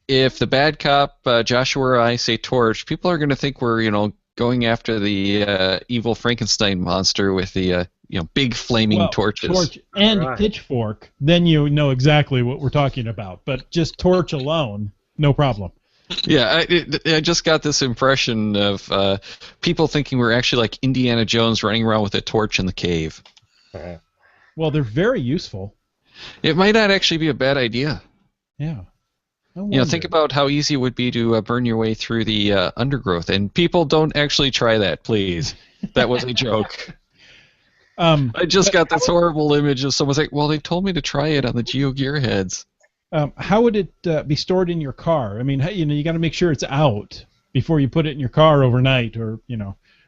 If the bad cop, Joshua or I, say torch, people are going to think we're, going after the evil Frankenstein monster with the, big flaming torches. Torch and pitchfork, then you know exactly what we're talking about. But just torch alone, no problem. Yeah, I just got this impression of people thinking we're actually like Indiana Jones running around with a torch in the cave. Well, they're very useful. It might not actually be a bad idea. Yeah. Think about how easy it would be to burn your way through the undergrowth. And people, don't actually try that, please. That was a joke. I just got this horrible image of someone saying, well, they told me to try it on the GeoGearHeads. How would it be stored in your car? I mean, you got to make sure it's out before you put it in your car overnight, or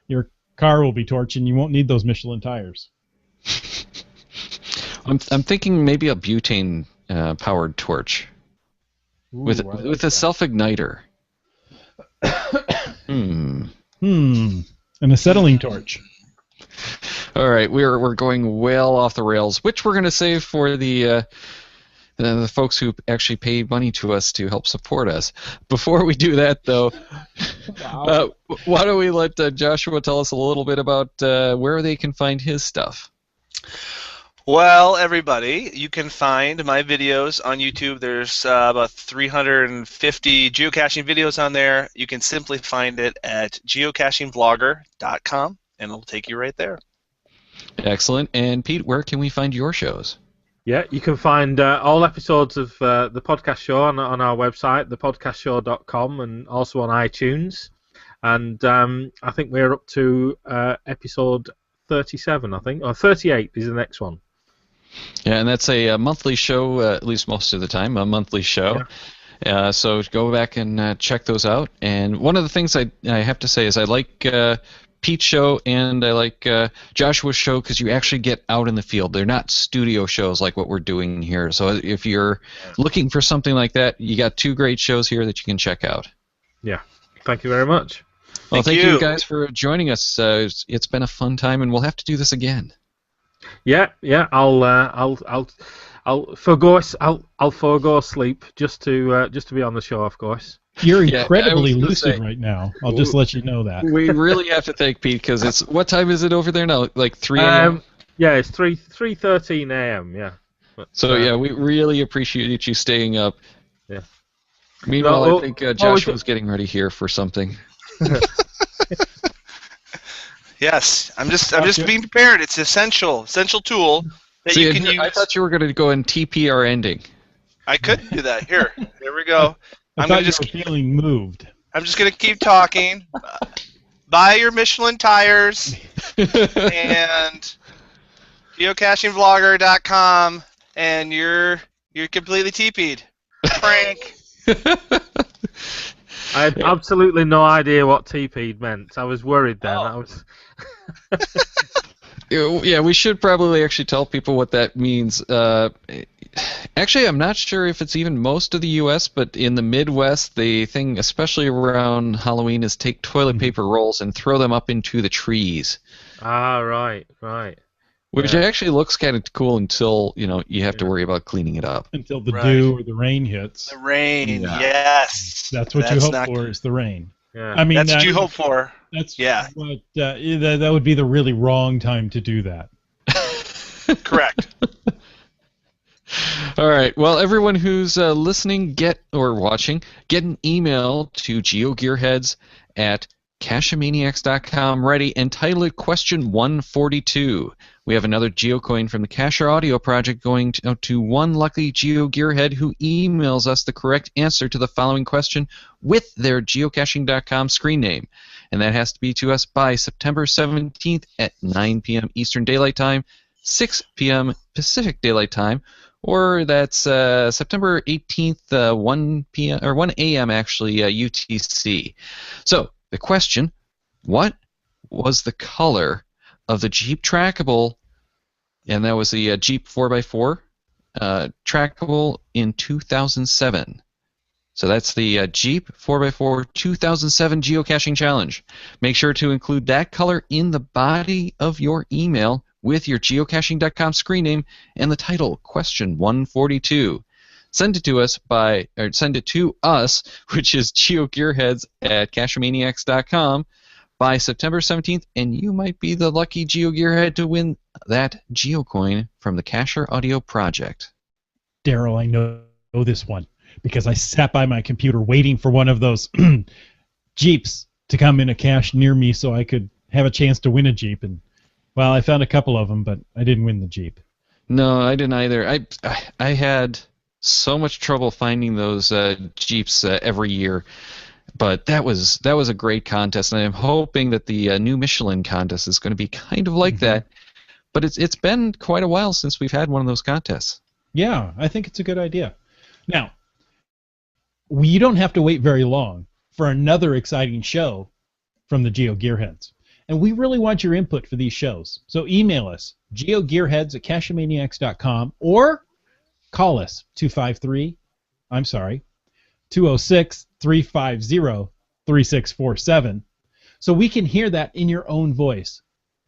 your car will be torched and you won't need those Michelin tires. I'm thinking maybe a butane powered torch. Ooh, with a self-igniter. An acetylene torch. All right, we're going well off the rails, which we're going to save for the the folks who actually pay money to us to help support us. Before we do that, though, why don't we let Joshua tell us a little bit about where they can find his stuff? Well, everybody, you can find my videos on YouTube. There's about 350 geocaching videos on there. You can simply find it at geocachingvlogger.com, and it'll take you right there. Excellent. And Pete, where can we find your shows? Yeah, you can find all episodes of the podcast show on our website, thepodcastshow.com, and also on iTunes. And I think we're up to episode 37, I think, or 38 is the next one. Yeah, and that's a monthly show, at least most of the time, a monthly show. Yeah. So go back and check those out. And one of the things I have to say is I like Pete's show and I like Joshua's show because you actually get out in the field. They're not studio shows like what we're doing here. So if you're looking for something like that, you got two great shows here that you can check out. Yeah, thank you very much. Well, thank you guys for joining us. It's been a fun time, and we'll have to do this again. Yeah. I'll forgo sleep just to be on the show, of course. You're incredibly lucid right now. I'll just let you know that. We really have to thank Pete because it's what time is it over there now? Like 3 a.m. Yeah, it's 3:13 a.m. Yeah. But, so we really appreciate you staying up. Yeah. Meanwhile, I think Joshua's getting ready here for something. Yes, I'm just being prepared. It's an essential tool that you can use. I thought you were going to go and TP our ending. I could do that. There we go. I thought you were feeling moved. I'm just gonna keep talking. Buy your Michelin tires and geocachingvlogger.com, and you're completely TP'd. Frank. I had absolutely no idea what TP'd meant. I was worried then. Yeah, we should probably actually tell people what that means. Actually, I'm not sure if it's even most of the U.S., but in the Midwest, the thing, especially around Halloween, is take toilet paper rolls and throw them up into the trees. Ah, right. Which actually looks kind of cool until you have to worry about cleaning it up. Until the dew or the rain hits. The rain, yes. That's what you hope for is the rain. Yeah. I mean, that's what you hope for. That's what that would be the really wrong time to do that. Correct. All right. Well, everyone who's listening, or watching, get an email to GeoGearHeads at CacheManiacs.com ready and title it Question 142. We have another GeoCoin from the Cacher Audio Project going to one lucky GeoGearhead who emails us the correct answer to the following question with their geocaching.com screen name. And that has to be to us by September 17th at 9 p.m. Eastern Daylight Time, 6 p.m. Pacific Daylight Time, or that's September 18th, 1 p.m. or 1 a.m. actually, UTC. So the question: what was the color of the Jeep Trackable? And that was the Jeep 4x4 Trackable in 2007. So that's the Jeep 4x4 2007 Geocaching Challenge. Make sure to include that color in the body of your email with your geocaching.com screen name and the title Question 142. Send it to us which is GeoGearHeads at CacheManiacs.com by September 17th, and you might be the lucky GeoGearhead to win that GeoCoin from the Cacher Audio Project. Daryl, I know this one because I sat by my computer waiting for one of those Jeeps to come in a cache near me so I could have a chance to win a Jeep, and well, I found a couple of them, but I didn't win the Jeep. No, I didn't either. I had so much trouble finding those Jeeps every year, but that was a great contest, and I'm hoping that the new Michelin contest is going to be kind of like that. But it's been quite a while since we've had one of those contests. Yeah, I think it's a good idea. Now, you don't have to wait very long for another exciting show from the GeoGearHeads. And we really want your input for these shows. So email us, geogearheads at cachemaniacs.com, or call us, 206-350-3647, so we can hear that in your own voice.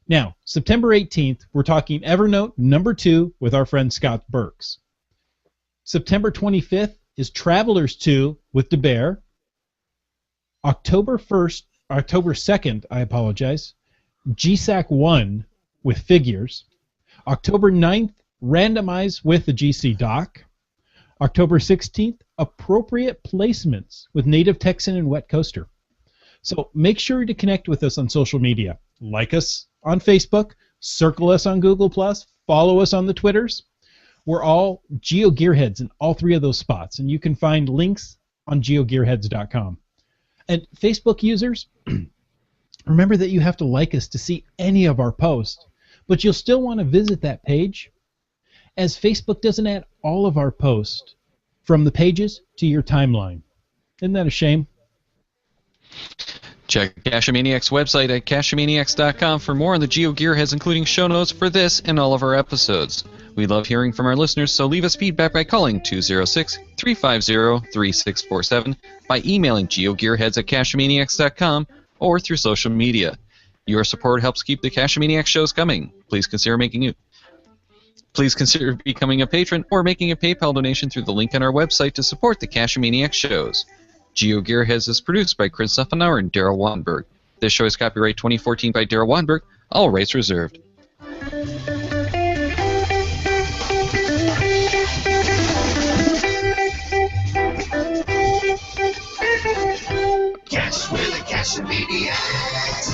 Now, September 18th, we're talking Evernote number 2 with our friend Scott Burks. September 25th is Travelers 2 with DeBear. October 2nd, I apologize, GSAC 1 with Figures. October 9th, Randomize with the GC Doc. October 16th, Appropriate Placements with Native Texan and Wet Coaster. So make sure to connect with us on social media. Like us on Facebook, circle us on Google+, follow us on the Twitters. We're all GeoGearHeads in all three of those spots, and you can find links on GeoGearHeads.com. And Facebook users, remember that you have to like us to see any of our posts, but you'll still want to visit that page, as Facebook doesn't add all of our posts from the pages to your timeline. Isn't that a shame? Check Cachemaniac's website at cachemaniacs.com for more on the GeoGearHeads, including show notes for this and all of our episodes. We love hearing from our listeners, so leave us feedback by calling 206-350-3647, by emailing geogearheads at cachemaniacs.com, or through social media. Your support helps keep the Cachemaniacs shows coming. Please consider becoming a patron or making a PayPal donation through the link on our website to support the Cachemaniacs shows. GeoGearHeads is produced by Chris Zuffenauer and Daryl Wanberg. This show is copyright 2014 by Daryl Wanberg. All rights reserved. Cash with the Cachemaniacs.